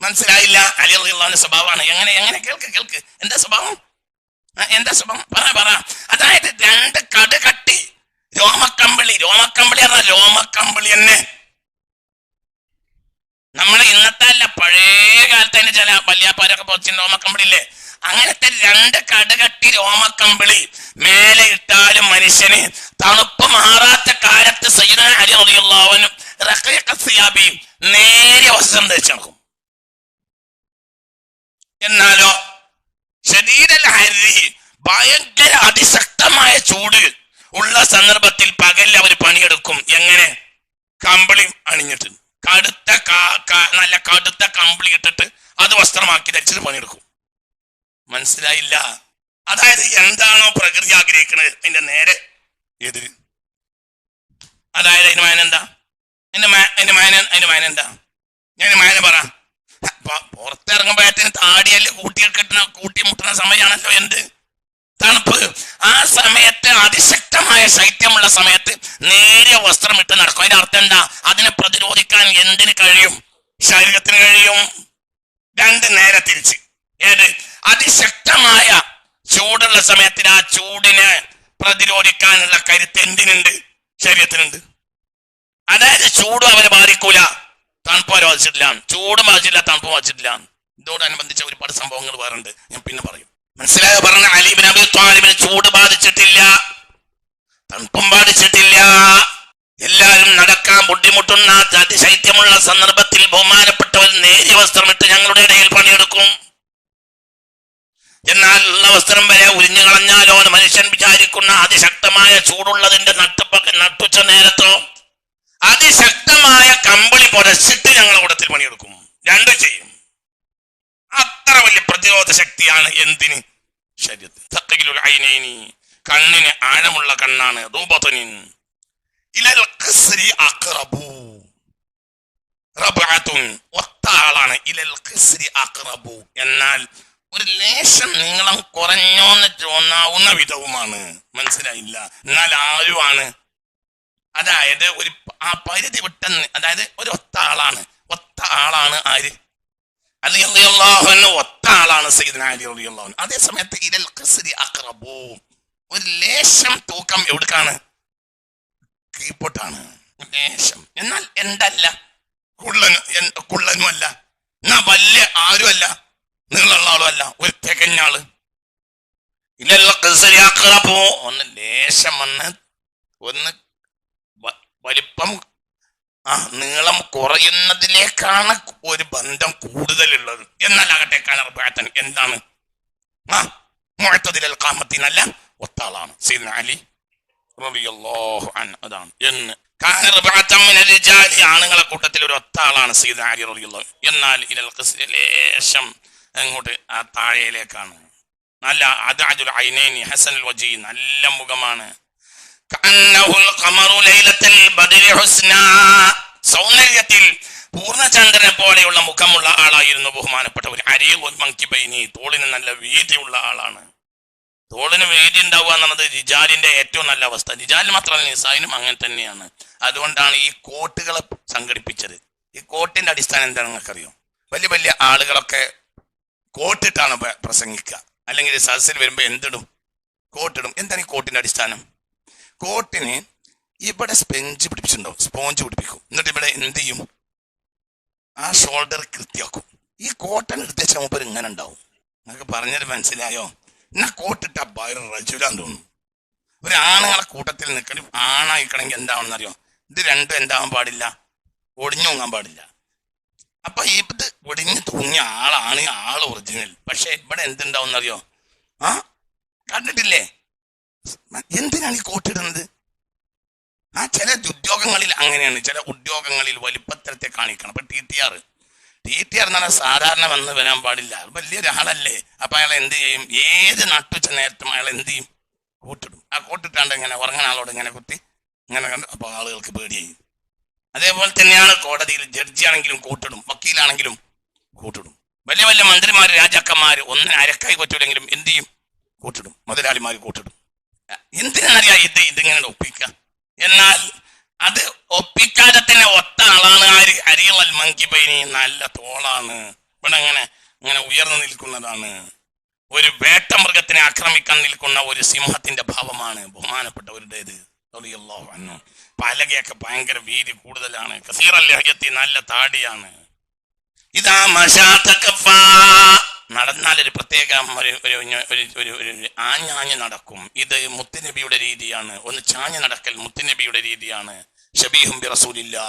മനസ്സിലായില്ല? അലി റളിയല്ലാഹു അൻഹു സ്വഭാവമാണ്. എങ്ങനെ കേൾക്ക് എന്താ സ്വഭാവം? പറ. അതായത് 2 കടുകട്ടി രോമക്കമ്പിളി പറഞ്ഞാൽ രോമക്കമ്പിളി തന്നെ. നമ്മളെ ഇന്നത്തെ അല്ല, പഴയ കാലത്ത് തന്നെ ചില വല്യാപ്പാരൊക്കെ പൊച്ചിന് രോമക്കമ്പിളില്ലേ, അങ്ങനത്തെ 2 കടുകട്ടി രോമക്കമ്പിളി മേലെ ഇട്ടാലും മനുഷ്യന് തണുപ്പ് മാറാത്ത കാലത്ത് സയ്യിദുനാ അലി റളിയല്ലാഹു അൻഹു റഖീഖസ്സിയാബി നേരിയ വസ്ത്രം ധരിച്ചു നടക്കും. എന്നാലോ ശദീദൽ ഹർരി ഭയങ്കര അതിശക്തമായ ചൂട് ഉള്ള സന്ദർഭത്തിൽ പകലിൽ അവർ പണിയെടുക്കും. എങ്ങനെ? കമ്പിളി അണിഞ്ഞിട്ട് നല്ല കടുത്ത കമ്പിളി ഇട്ടിട്ട് അത് വസ്ത്രമാക്കി ധരിച്ചിട്ട് പണിയെടുക്കും. മനസ്സിലായില്ല? അതായത് എന്താണോ പ്രകൃതി ആഗ്രഹിക്കുന്നത് അതിന്റെ നേരെ എതിര്. അതായത് അതിന് മാനെന്താ? അതിന്റെ മാനെന്താ? ഞാൻ മാന പറ. പുറത്തിറങ്ങുമ്പോഴത്തേന് താടിയല്ല കൂട്ടി മുട്ടുന്ന സമയമാണല്ലോ എന്ത് തണുപ്പ്. ആ സമയത്ത് അതിശക്തമായ ശൈത്യമുള്ള സമയത്ത് നേരിയ വസ്ത്രം ഇട്ട് നടക്കും. അതിന്റെ അർത്ഥം എന്താ? അതിനെ പ്രതിരോധിക്കാൻ എന്തിന് കഴിയും? ശരീരത്തിന് കഴിയും. 2 നേരെ തിരിച്ച്. ഏത്? അതിശക്തമായ ചൂടുള്ള സമയത്തിന് ആ ചൂടിനെ പ്രതിരോധിക്കാനുള്ള കരുത്ത് എന്തിനുണ്ട്? ശരീരത്തിനുണ്ട്. അതായത് ചൂടും അവരെ ബാധിക്കൂല, തണുപ്പ് അവരെ ബാധിച്ചിട്ടില്ല. ചൂടും ബാധിച്ചില്ല, തണുപ്പ് ബാധിച്ചിട്ടില്ല. ഇതോടനുബന്ധിച്ച ഒരുപാട് സംഭവങ്ങൾ വേറുണ്ട്, ഞാൻ പിന്നെ പറയും. മനസ്സിലായോ? പറഞ്ഞ അലി ഇബ്നു അബീ ത്വാലിബിന് ചൂട് ബാധിച്ചിട്ടില്ല, തണുപ്പും ബാധിച്ചിട്ടില്ല. എല്ലാവരും നടക്കാൻ ബുദ്ധിമുട്ടുന്ന അതിശൈത്യമുള്ള സന്ദർഭത്തിൽ ബഹുമാനപ്പെട്ടവർ നേരിയ വസ്ത്രമിട്ട് ഞങ്ങളുടെ ഇടയിൽ പണിയെടുക്കും. എന്നാൽ ഉള്ള വസ്ത്രം വരെ ഉരിഞ്ഞു കളഞ്ഞാലോ എന്ന് മനുഷ്യൻ വിചാരിക്കുന്ന അതിശക്തമായ ചൂടുള്ളതിന്റെ നട്ടുച്ച നേരത്തോ അതിശക്തമായ കമ്പിളി പുതച്ചിട്ട് ഞങ്ങളുടെ കൂട്ടത്തിൽ പണിയെടുക്കും. 2 ചെയ്യും. അത്ര വലിയ പ്രതിരോധ ശക്തിയാണ് എന്തിന്? ശരീരത്തിൽ. തഖീലുൽ ഐനൈനി, കണ്ണിന് ആഴമുള്ള കണ്ണാണ്. ദൂബത്തുനിൻ ഇലൽ ഖസ്രി അഖറബു റബഅത്തുൻ, ഒത്ത ആളാണ്. ഇലൽ ഖസ്രി അഖറബു എന്നാൽ ഒരു ലേശം നീളം കുറഞ്ഞോന്ന് തോന്നാവുന്ന വിധവുമാണ്. മനസ്സിലായില്ല? എന്നാൽ ആരുമാണ്? അതായത് ആ പരിധി വിട്ടെന്ന്, അതായത് ഒരു ഒത്ത ആളാണ് ആര്? അലി റളിയല്ലാഹു അൻഹു ഒത്ത ആളാണ് സയ്യിദുനാ അലി റളിയല്ലാഹു അൻഹു. അതേ സമയത്ത് ഇലൽ ഖസ്രി അഖറബു, ഒരു ലേശം തൂക്കം എവിടേക്കാണ്? കീഴ്പോട്ടാണ് ലേശം. എന്നാൽ എന്തല്ല, കുള്ളനും അല്ല. എന്നാ വലിയ ആരുമല്ല, നീളമുള്ള ആളും അല്ല, ഒരു തികഞ്ഞാള്. ഇല്ലല്ലോ ഒന്ന് ലേശം ഒന്ന് വലിപ്പം നീളം കുറയുന്നതിലേക്കാണ് ഒരു ബന്ധം കൂടുതലുള്ളത്. എന്നാലാകട്ടെ കനർബാത്തൻ എന്താണ് മുഅ്തദിൽ ഖാമത്തിനല്ല ഒത്താളാണ് സയ്യിദ്ന അലി റളിയല്ലാഹു അൻഹു. അതാണ് എന്ന് ആണുങ്ങളെ കൂട്ടത്തിൽ ഒരു ഒത്താളാണ് സയ്യിദ്ന അലി റളിയല്ലാഹു. എന്നാൽ ഇലൽ ഖസ്രി ലേശം അങ്ങോട്ട് ആ താഴേയിലേക്കാണ്. നല്ല അദഅജുൽ ഐനൈനി ഹസനുൽ വജി, നല്ല മുഖമാണ്. സൗന്ദര്യത്തിൽ പൂർണ്ണചന്ദ്രനെ പോലെയുള്ള മുഖമുള്ള ആളായിരുന്നു ബഹുമാനപ്പെട്ട ഒരു അരിയുൽ മൻകിബൈനി. തോളിന് നല്ല വീതിയുള്ള ആളാണ്. തോളിന് വീതി ഉണ്ടാവുക എന്നുള്ളത് റിജാലിന്റെ ഏറ്റവും നല്ല അവസ്ഥ. റിജാലിന് മാത്രമല്ല നിസായിനും അങ്ങനെ തന്നെയാണ്. അതുകൊണ്ടാണ് ഈ കോട്ടുകളെ സംഘടിപ്പിച്ചത്. ഈ കോട്ടിന്റെ അടിസ്ഥാനം എന്താണെന്ന് നിങ്ങൾക്കറിയോ? വലിയ വലിയ ആളുകളൊക്കെ കോട്ടിട്ടാണ് പ്രസംഗിക്കുക. അല്ലെങ്കിൽ സദസ്സിൽ വരുമ്പോൾ എന്തിടും? കോട്ടിടും. എന്താണ് ഈ കോട്ടിന്റെ അടിസ്ഥാനം? കോട്ടിന് ഇവിടെ സ്പോഞ്ച് പിടിപ്പിക്കും. എന്നിട്ട് ഇവിടെ എന്ത് ചെയ്യും? ആ ഷോൾഡർ കൃത്യമാക്കും. ഈ കോട്ടൺ എടുത്ത മുമ്പ് ഇങ്ങനെ ഉണ്ടാവും. നിങ്ങൾക്ക് പറഞ്ഞത് മനസ്സിലായോ? എന്നാ കോട്ടിട്ട റജുലാന്ന് തോന്നുന്നു. ഒരു ആണുങ്ങളെ കൂട്ടത്തിൽ നിൽക്കലും ആണായിക്കണമെങ്കിൽ എന്താണെന്ന് അറിയോ? ഇത് രണ്ടും എന്താവാൻ പാടില്ല, ഒടിഞ്ഞു തൂങ്ങാൻ പാടില്ല. അപ്പൊ ഇത് ഒടിഞ്ഞു തൂങ്ങിയ ആളാണ് ആള് ഒറിജിനൽ. പക്ഷെ ഇവിടെ എന്തുണ്ടാവും അറിയോ? കണ്ടിട്ടില്ലേ? എന്തിനാണ് ഈ കോട്ടിടുന്നത്? ചില ഉദ്യോഗങ്ങളിൽ അങ്ങനെയാണ്. ചില ഉദ്യോഗങ്ങളിൽ വലിപ്പത്തരത്തെ കാണിക്കണം. അപ്പൊ ടി ടി ആർ എന്ന് പറഞ്ഞാൽ സാധാരണ വരാൻ പാടില്ല. വലിയൊരാളല്ലേ. അപ്പൊ അയാൾ എന്ത് ചെയ്യും? ഏത് നട്ടുച്ച നേരത്തും അയാൾ എന്ത് ചെയ്യും? കോട്ടിടും. ആ കോട്ടിട്ടാണ്ട് ഇങ്ങനെ ഉറങ്ങുന്ന ആളോട് ഇങ്ങനെ കുത്തി ഇങ്ങനെ കണ്ട് അപ്പൊ ആളുകൾക്ക് പേടിയായി. അതേപോലെ തന്നെയാണ് കോടതിയിൽ ജഡ്ജി ആണെങ്കിലും കോട്ടിടും, വക്കീലാണെങ്കിലും കോട്ടിടും. വലിയ വലിയ മന്ത്രിമാര്, രാജാക്കന്മാര് ഒന്നിനെ അരക്കായി പറ്റൂലെങ്കിലും എന്ത് ചെയ്യും? കോട്ടിടും. മുതലാളിമാര് കോട്ടിടും. എന്തിനറിയാ ഇതിങ്ങനെ ഒപ്പിക്കുക? എന്നാൽ അത് ഒപ്പിക്കാതെ തന്നെ ഒത്ത ആളാണ് അരിയുൽ മൻകിബൈനി. നല്ല തോളാണ്. ഇവിടെ അങ്ങനെ ഉയർന്നു നിൽക്കുന്നതാണ്. ഒരു വേട്ടമൃഗത്തിനെ ആക്രമിക്കാൻ നിൽക്കുന്ന ഒരു സിംഹത്തിന്റെ ഭാവമാണ് ബഹുമാനപ്പെട്ടവരുടേത് റളിയല്ലാഹു അൻഹു. പലകയൊക്കെ ഭയങ്കര വീതി കൂടുതലാണ്. കസീറൽ ലഹ്യത്തി, നല്ല താടിയാണ്. ഇതാ നടന്നാൽ ഒരു പ്രത്യേക ആഞ്ഞാഞ്ഞ് നടക്കും. ഇത് മുത്തുനബിയുടെ രീതിയാണ്. ഒന്ന് ചാഞ്ഞ് നടക്കൽ മുത്തുനബിയുടെ രീതിയാണ്. ഷബീഹും ബി റസൂലില്ലാ,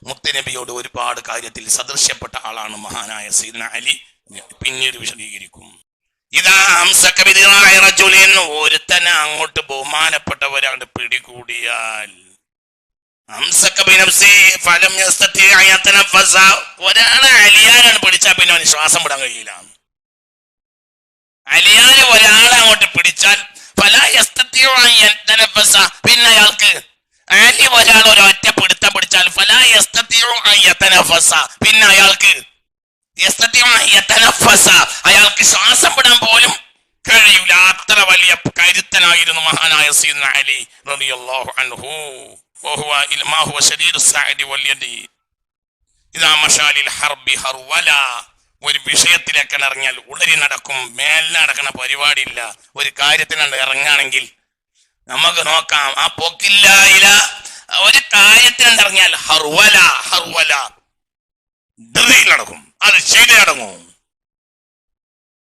മുത്തുനബിയോട് ഒരുപാട് കാര്യത്തിൽ സദൃശ്യപ്പെട്ട ആളാണ് മഹാനായ സയ്യിദ്ന അലി. പിന്നീട് വിശദീകരിക്കും. ഇതാ ഒരുത്തനെ അങ്ങോട്ട് ബഹുമാനപ്പെട്ടവരാണ്ട് പിടികൂടിയാൽ ഒരാളെ അലിയാനാണ് പിടിച്ചാൽ പിന്നെ അവന് ശ്വാസം വിടാൻ കഴിയില്ല. അലിയാന് ഒരാളെ അങ്ങോട്ട് പിടിച്ചാൽ പിന്നെ അയാൾക്ക് അലി ഒരാൾ ഒരൊറ്റ പിടുത്തം പിടിച്ചാൽ പിന്നെ അയാൾക്ക് ശ്വാസം വിടാൻ പോലും കഴിയൂല. അത്ര വലിയ കരുത്തനായിരുന്നു മഹാനായ സയ്യിദ്ന അലി റളിയല്ലാഹു അൻഹു. ഒരു വിഷയത്തിലേക്ക് ഇറങ്ങിയാൽ ഉടനെ നടക്കും. മേലെ നടക്കുന്ന പരിപാടിയില്ല. ഒരു കാര്യത്തിനാണ്ട് ഇറങ്ങുകയാണെങ്കിൽ നമുക്ക് നോക്കാം. ആ പോക്കില്ല. ഒരു കാര്യത്തിനാണ്ട് ഇറങ്ങിയാൽ ഹർവല നടക്കും. അത് ചെയ്തേ അടങ്ങും.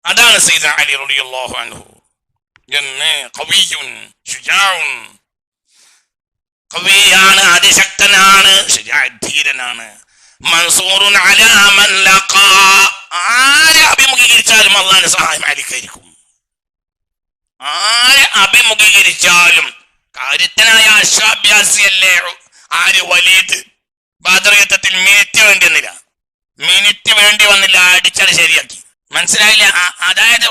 അതാണ് സയ്യിദ്ന അലി റളിയല്ലാഹു അൻഹു. കവിയാണ്, അതിശക്തനാണ്, ധീരനാണ്. മൻസൂറുൻ അലാ മൻ ലഖാ, ആരെ അഭിമുഖീകരിച്ചാലും അല്ലാഹുവിന്റെ സഹായം അലിക്കായിരിക്കും. ആരെ അഭിമുഖീകരിച്ചാലും കരുത്തനായ അശ്വാഭ്യാസിയല്ലേ ആര്? വലീദ്. ബദർ യുദ്ധത്തിൽ മിനിറ്റ് വേണ്ടി വന്നില്ല, അടിച്ചത് ശരിയാക്കി. മനസ്സിലായില്ല? അതായത്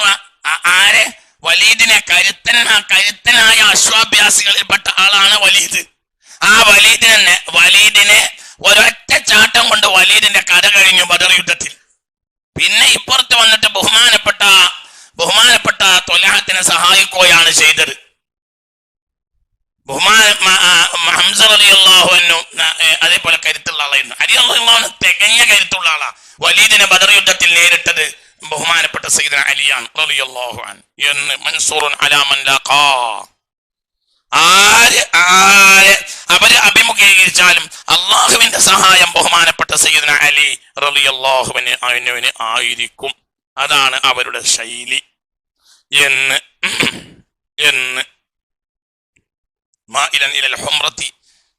ആരെ? വലീദിനെ. കരുത്തനായ അശ്വാഭ്യാസികളിൽപ്പെട്ട ആളാണ് വലീദ്. ആ വലീദിനെ ഒരൊറ്റ ചാട്ടം കൊണ്ട് വലീദിന്റെ കഥ കഴിഞ്ഞു ബദർ യുദ്ധത്തിൽ. പിന്നെ ഇപ്പുറത്ത് വന്നിട്ട് ബഹുമാനപ്പെട്ട ത്വൽഹത്തിനെ സഹായിക്കുകയാണ് ചെയ്തത്. ഹംസ റളിയല്ലാഹു അൻഹു അതേപോലെ കരുത്തുള്ള ആളായിരുന്നു. അലി റളിയല്ലാഹു അൻഹു തികഞ്ഞ കരുത്തുള്ള ആളാ. വലീദിനെ ബദർ യുദ്ധത്തിൽ നേരിട്ടത് ബഹുമാനപ്പെട്ട സയ്യിദ്ന അലിയാണ് റളിയല്ലാഹു അൻഹു. എന്ന് മൻസൂറുൻ അലാ മൻ ലഖാ. ആര് അവര് അഭിമുഖീകരിച്ചാലും അള്ളാഹുവിന്റെ സഹായം ബഹുമാനപ്പെട്ട സയ്യിദുന അലി റളിയല്ലാഹു അൻഹുവിന് ആയിരിക്കും. അതാണ് അവരുടെ ശൈലി എന്ന് മാഇലൻ ഇലൽ ഹുംറത്തി,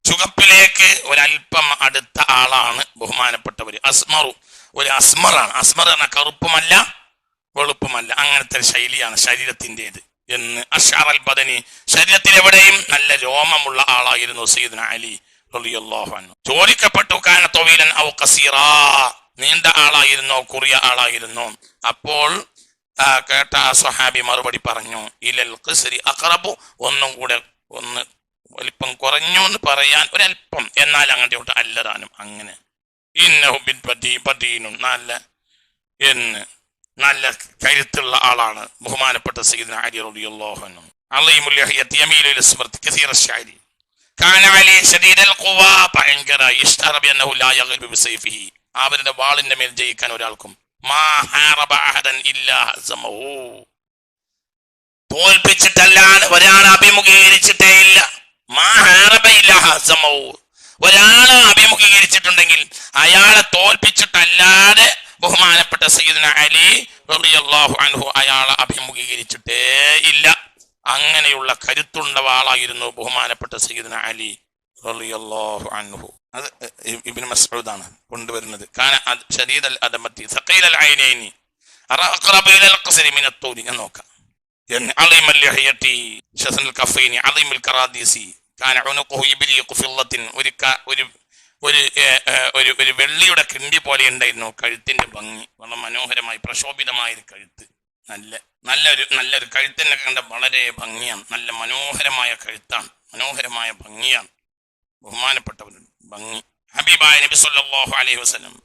ചുവപ്പിലേക്ക് ഒരൽപ്പം അടുത്ത ആളാണ് ബഹുമാനപ്പെട്ടവര്. അസ്മറു, ഒരു അസ്മറാണ്. അസ്മർ എന്ന കറുപ്പുമല്ല വെളുപ്പുമല്ല, അങ്ങനത്തെ ശൈലിയാണ് ശരീരത്തിൻ്റെത് എന്ന്. അഷ്അറൽ ബദനി, ശരീരത്തിൽ എവിടെയും നല്ല രോമമുള്ള ആളായിരുന്നു സയ്യിദുന അലി റളിയല്ലാഹു അൻഹു. ചോദിക്കപ്പെട്ടു കാന തവീലൻ ഔ ഖസീറാ, നീണ്ട ആളായിരുന്നോ കുറിയ ആളായിരുന്നോ? അപ്പോൾ കേട്ട ആ സ്വഹാബി മറുപടി പറഞ്ഞു, ഇലൽ ഖസ്രി അഖറബു, ഒന്നും കൂടെ ഒന്ന് വലിപ്പം കുറഞ്ഞു എന്ന് പറയാൻ ഒരൽപ്പം, എന്നാൽ അങ്ങോട്ട് അല്ലറാനും അങ്ങനെ. ഇന്നഹു ബദീനും, നല്ല കരുത്തുള്ള ആളാണ് ബഹുമാനപ്പെട്ട സയ്യിദുന അലി റളിയല്ലാഹു അൻഹു. അളീമുൽ ലഹിയത്തി യമീലു ഇല സ്മർത്തി കസീറ ശഅരി കാന അലി ശദീദൽ ഖുവാ, ഭയങ്കര ഇഷ്തറ ബിഅന്നഹു ലാ യഗ്ലിബു ബിസൈഫിഹി, അവരുടെ വാളിന്റെ മേൽ ജയിക്കാൻ ഒരാൾക്കും മാ ഹാറബ അഹദൻ ഇല്ലാ ഹസമഹു, തോൽപ്പിച്ചിട്ടല്ലാതെ ഒരാൾ അഭിമുഖീകരിച്ചിട്ടേ ഇല്ല. മാ ഹാറബ ഇല്ലാ ഹസമഹു, ഒരാളെ അഭിമുഖീകരിച്ചിട്ടുണ്ടെങ്കിൽ അയാളെ തോൽപ്പിച്ചിട്ടല്ലാതെ ബഹുമാനപ്പെട്ട സയ്യിദുന അലി റളിയല്ലാഹു അൻഹു അയാളെ അഭിമുഖീകരിച്ചിട്ടേ ഇല്ല. അങ്ങനെയുള്ള കരുത്തുള്ള ആളായിരുന്നു ബഹുമാനപ്പെട്ട സയ്യിദുന അലി റളിയല്ലാഹു അൻഹു. അത് ഇബ്നു മസ്ഊദാണ് കൊണ്ടുവരുന്നത്. കാന ശദീദൽ അദമത്തി സഖീലൽ ഐനൈനി അഖറബു ഇലൽ ഖസ്രി മിന അത്തൂരി. ഞാൻ നോക്കാം. അളീമൽ ലഹിയത്തി ശസനുൽ കഫൈനി അളീമുൽ കറാദീസി കാന ഉനുഖുഹു ഇബ്രീഖു ഫില്ലത്തിൻ, ഒരു വെള്ളിയുടെ കിണ്ടി പോലെ ഉണ്ടായിരുന്നു കഴുത്തിന്റെ ഭംഗി. വളരെ മനോഹരമായി പ്രശോഭിതമായ ഒരു കഴുത്ത്, നല്ലൊരു കഴുത്തിനെ കണ്ട വളരെ ഭംഗിയാണ്. നല്ല മനോഹരമായ കഴുത്താണ്, മനോഹരമായ ഭംഗിയാണ് ബഹുമാനപ്പെട്ടവരുടെ ഭംഗി. ഹബീബായ നബി സല്ലല്ലാഹു അലൈഹി വസല്ലം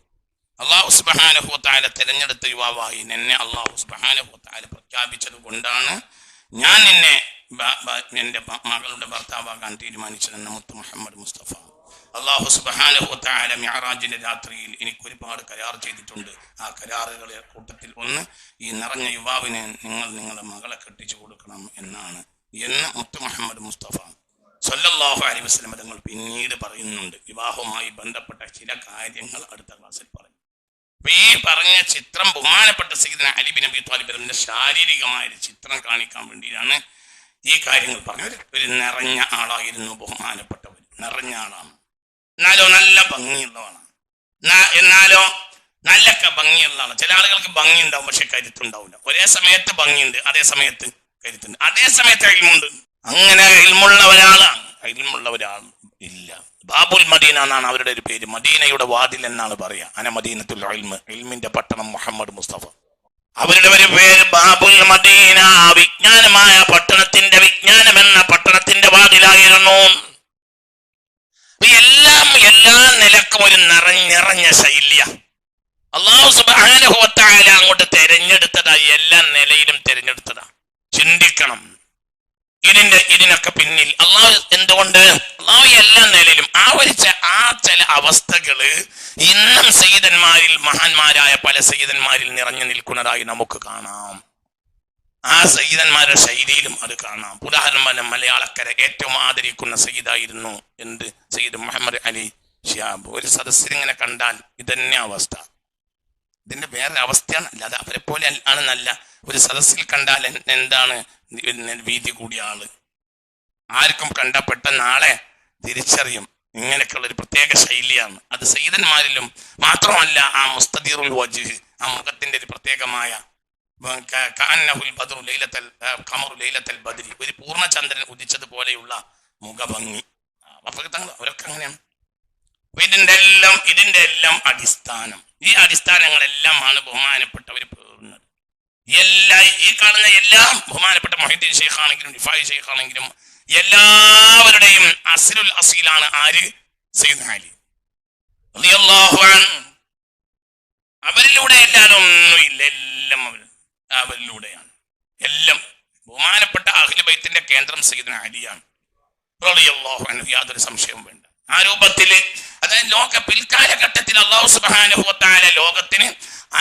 അല്ലാഹു സുബ്ഹാനഹു വ തആല തിരഞ്ഞെടുത്ത യുവാവായി എന്നെ അല്ലാഹു സുബ്ഹാനഹു വ തആല പ്രഖ്യാപിച്ചത് കൊണ്ടാണ് ഞാൻ നിന്നെ എൻ്റെ മകളുടെ ഭർത്താവാകാൻ തീരുമാനിച്ചതെന്ന് മുത്ത് മുഹമ്മദ് മുസ്തഫ. അല്ലാഹു സുബ്ഹാനഹു വ തആല മിഅ്റാജിന്റെ രാത്രിയിൽ എനിക്ക് ഒരുപാട് കരാർ ചെയ്തിട്ടുണ്ട്. ആ കരാറുകളുടെ കൂട്ടത്തിൽ ഒന്ന്, ഈ നിറഞ്ഞ യുവാവിനെ നിങ്ങളുടെ മകളെ കെട്ടിച്ചു കൊടുക്കണം എന്നാണ് എന്ന് മുത്ത് മുഹമ്മദ് മുസ്തഫ സല്ലല്ലാഹു അലൈഹി വസല്ലം തങ്ങൾ പിന്നീട് പറയുന്നുണ്ട്. വിവാഹവുമായി ബന്ധപ്പെട്ട ചില കാര്യങ്ങൾ അടുത്ത ക്ലാസ്സിൽ പറയും. ഈ പറഞ്ഞ ചിത്രം ബഹുമാനപ്പെട്ട സയ്യിദുന അലി ബിൻ അബി ത്വാലിബിന്റെ ശാരീരികമായ ഒരു ചിത്രം കാണിക്കാൻ വേണ്ടിയാണ് ഈ കാര്യങ്ങൾ പറഞ്ഞത്. ഒരു നിറഞ്ഞ ആളായിരുന്നു ബഹുമാനപ്പെട്ടവർ, നിറഞ്ഞ ആളാണ്. എന്നാലോ നല്ല ഭംഗിയുള്ളതാണ്, എന്നാലോ നല്ല ഭംഗിയുള്ള ആളാണ്. ചില ആളുകൾക്ക് ഭംഗി ഉണ്ടാവും, പക്ഷെ കരുത്തുണ്ടാവില്ല. ഒരേ സമയത്ത് ഭംഗിയുണ്ട്, അതേ സമയത്ത് കരുത്തുണ്ട്, അതേ സമയത്ത് ഇൽമുണ്ട്. അങ്ങനെ ഇൽമുള്ള ഒരാൾ ഇല്ല. ബാബുൽ മദീന എന്നാണ് അവരുടെ ഒരു പേര്. മദീനയുടെ വാതിൽ എന്നാണ് പറയാ. അന മദീനത്തുൽ ഇൽമ്, ഇൽമിന്റെ പട്ടണം മുഹമ്മദ് മുസ്തഫ. അവരുടെ ഒരു പേര് ബാബുൽ മദീന, വിജ്ഞാനമായ പട്ടണത്തിന്റെ, വിജ്ഞാനം എന്ന പട്ടണത്തിന്റെ വാതിലായിരുന്നു. എല്ലാ നിലക്കും ഒരു നിറഞ്ഞ ശൈലിയ അല്ലാഹു സുബ്ഹാനഹു വ തആല അങ്ങോട്ട് തെരഞ്ഞെടുത്തതാ. എല്ലാ നിലയിലും തെരഞ്ഞെടുത്തതാ. ചിന്തിക്കണം ഇതിനൊക്കെ പിന്നിൽ അള്ളാഹു എന്തുകൊണ്ട്, അള്ളാഹു എല്ലാ നിലയിലും ആ ചില അവസ്ഥകള് ഇന്നും സയ്യിദന്മാരിൽ, മഹാന്മാരായ പല സയ്യിദന്മാരിൽ നിറഞ്ഞു നിൽക്കുന്നതായി നമുക്ക് കാണാം. ആ സയ്യിദന്മാരുടെ ശൈലിയിലും അത് കാണാം. ഉദാഹരണം മലയാളക്കര ഏറ്റവും ആദരിക്കുന്ന സയ്യിദായിരുന്നു സയ്യിദ് മുഹമ്മദ് അലി ശിഹാബ്. ഒരു സദസ്സിൽ ഇങ്ങനെ കണ്ടാൽ ഇതന്നെ അവസ്ഥ. ഇതിന്റെ വേറെ അവസ്ഥയാണ്, അല്ലാതെ അവരെ പോലെ ആണ്. നല്ല ഒരു സദസ്സിൽ കണ്ടാൽ എന്താണ് വീതി കൂടിയ ആള്, ആർക്കും കണ്ട പെട്ടെന്ന് ആളെ തിരിച്ചറിയും. ഇങ്ങനെയൊക്കെയുള്ള ഒരു പ്രത്യേക ശൈലിയാണ് അത് സയ്യിദന്മാരിലും. മാത്രമല്ല ആ മുസ്തദീറുൽ വജ്ഹ്, ആ മുഖത്തിന്റെ ഒരു പ്രത്യേകമായ ഒരു പൂർണ്ണചന്ദ്രൻ ഉദിച്ചതുപോലെയുള്ള മുഖഭംഗി. അവരൊക്കെ അങ്ങനെയാണ്. ഇതിന്റെ എല്ലാം അടിസ്ഥാനം, ഈ അടിസ്ഥാനങ്ങളെല്ലാമാണ് ബഹുമാനപ്പെട്ടവർ പേറുന്നത്. ഈ കാണുന്ന എല്ലാം ബഹുമാനപ്പെട്ട മൊഹീദ്ദീൻ ശൈഖ് ആണെങ്കിലും റിഫായി ശൈഖ് ആണെങ്കിലും എല്ലാവരുടെയും അസ്ലുൽ അസീലാണ് ആര്? സയ്യിദ് അലി റളിയല്ലാഹു അൻഹു. അവരിലൂടെ എല്ലാവരും ഒന്നുമില്ല, എല്ലാം അവരിലൂടെയാണ്. എല്ലാം ബഹുമാനപ്പെട്ട അഹ്ലു ബൈത്തിന്റെ കേന്ദ്രം സയ്യിദ് അലിയാണ് റളിയല്ലാഹു അൻഹു, യാതൊരു സംശയവും വേണ്ട. ആ രൂപത്തില്, അതായത് പിൽക്കാലഘട്ടത്തിൽ അല്ലാഹു സുബ്ഹാനഹു വ തആല ലോകത്തിന്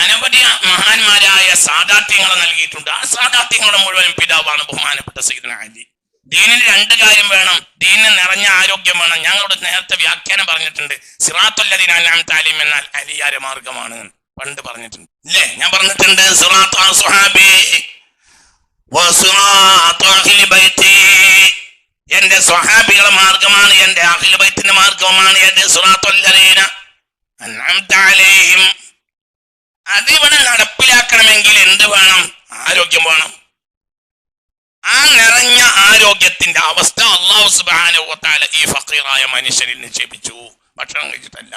അനവധി മഹാന്മാരായ സാദാത്യങ്ങളെ നൽകിയിട്ടുണ്ട്. ആ സാദാത്യങ്ങളുടെ മുഴുവനും പിതാവാണ് ബഹുമാനപ്പെട്ട സയ്യിദ് അലി ദീനിന് രണ്ട് കാര്യം വേണം. ദീനിന് നിറഞ്ഞ ആരോഗ്യം വേണം. ഞങ്ങളോട് നേരത്തെ വ്യാഖ്യാനം പറഞ്ഞിട്ടുണ്ട്. സിറാത്തുല്ലദീന അൻഅംത അലൈഹിം എന്നാൽ അലിയാരെ മാർഗമാണ് പണ്ട് പറഞ്ഞിട്ടുണ്ട് ഇല്ലേ? ഞാൻ പറഞ്ഞിട്ടുണ്ട് സിറാത്തു അസ്ഹാബി വസിറാത്തു അഹ്ലി ബൈതി, എന്റെ സ്വഹാബികളുടെ മാർഗമാണ്, എന്റെ അഹ്ലു ബൈത്തിന്റെ മാർഗമാണ് എന്റെ സിറാത്തുല്ലദീന അൻഅംത അലൈഹിം. അതിവിടെ നടപ്പിലാക്കണമെങ്കിൽ എന്ത് വേണം? ആരോഗ്യം വേണം. ആ നിറഞ്ഞ ആരോഗ്യത്തിന്റെ അവസ്ഥ അല്ലാഹു സുബ്ഹാനഹു വ തആല ഈ ഫഖീറായ മനുഷ്യനിൽ നിക്ഷേപിച്ചു. ഭക്ഷണം കഴിച്ചിട്ടല്ല.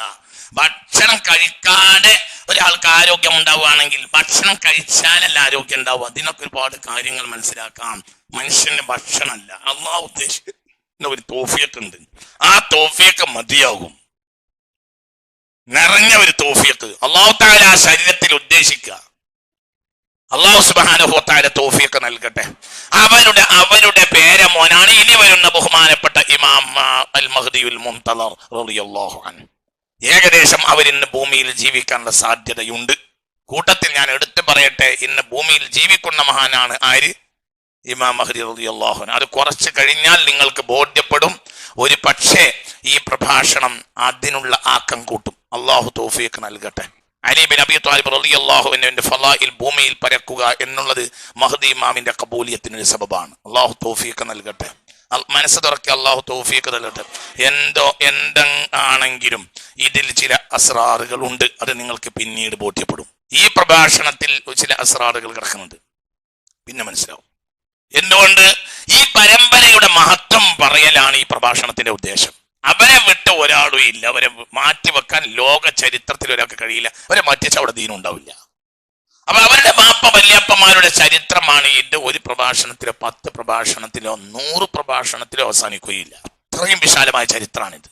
ഭക്ഷണം കഴിക്കാതെ ഒരാൾക്ക് ആരോഗ്യം ഉണ്ടാവുകയാണെങ്കിൽ ഭക്ഷണം കഴിച്ചാലല്ല ആരോഗ്യം ഉണ്ടാവുക. അതിനൊക്കെ ഒരുപാട് കാര്യങ്ങൾ മനസ്സിലാക്കാം. മനുഷ്യന്റെ ഭക്ഷണമല്ല, അല്ലാഹു ഉദ്ദേശിക്കുന്ന ഒരു തൗഫീഖ് ഉണ്ട്. ആ തൗഫീഖ് മതിയാകും. നിറഞ്ഞ ഒരു തൗഫീഖ് അല്ലാഹു തആല ആ ശരീരത്തിൽ ഉദ്ദേശിക്കുക. അല്ലാഹു സുബ്ഹാനഹു വ തആല തൗഫീഖ് നൽകട്ടെ. അവരുടെ പേരമോനാണ് ഇനി വരുന്ന ബഹുമാനപ്പെട്ട ഇമാം അൽ മഹ്ദിയുൽ മുൻതളർ റളിയല്ലാഹു അൻഹു. ഏകദേശം അവരിന്ന് ഭൂമിയിൽ ജീവിക്കാനുള്ള സാധ്യതയുണ്ട്. കൂട്ടത്തിൽ ഞാൻ എടുത്തു പറയട്ടെ, ഇന്ന് ഭൂമിയിൽ ജീവിക്കുന്ന മഹാനാണ് ആര്? ഇമാം മഹ്ദി റളിയല്ലാഹു അൻഹു. അത് കുറച്ച് കഴിഞ്ഞാൽ നിങ്ങൾക്ക് ബോധ്യപ്പെടും. ഒരു പക്ഷേ ഈ പ്രഭാഷണം അതിനുള്ള ആക്കം കൂട്ടും. അല്ലാഹു തൗഫീഖ് നൽകട്ടെ. അലി ബിൻ അബി ത്വാലിബ് റളിയല്ലാഹു അൻഹുവിന്റെ ഫളാഇൽ ഭൂമിയിൽ പരക്കുക എന്നുള്ളത് മഹ്ദി ഇമാമിന്റെ ഖബൂലിയത്തിന് ഒരു സബബാണ്. അല്ലാഹു തൗഫീഖ് നൽകട്ടെ. മനസ്സ് തുറക്കി അല്ലാഹു തൗഫീഖ് നൽകട്ടെ. എന്തെങ്കിലും ഇതിൽ ചില അസ്റാറുകൾ ഉണ്ട്. അത് നിങ്ങൾക്ക് പിന്നീട് ബോധ്യപ്പെടും. ഈ പ്രഭാഷണത്തിൽ ചില അസ്റാറുകൾ കിടക്കുന്നുണ്ട്, പിന്നെ മനസ്സിലാവും. എന്തുകൊണ്ട്? ഈ പരമ്പരയുടെ മഹത്വം പറയലാണ് ഈ പ്രഭാഷണത്തിന്റെ ഉദ്ദേശം. അവരെ വിട്ട് ഒരാളും ഇല്ല. അവരെ മാറ്റിവെക്കാൻ ലോക ചരിത്രത്തിൽ ഒരാൾക്ക് കഴിയില്ല. അവരെ മാറ്റിവെച്ചാൽ അവിടെ ദീനം ഉണ്ടാവില്ല. അപ്പൊ അവരുടെ ബാപ്പ വല്യപ്പന്മാരുടെ ചരിത്രമാണ് ഇത്. ഒരു പ്രഭാഷണത്തിലോ 10 പ്രഭാഷണത്തിലോ 100 പ്രഭാഷണത്തിലോ അവസാനിക്കുകയില്ല. അത്രയും വിശാലമായ ചരിത്രമാണിത്.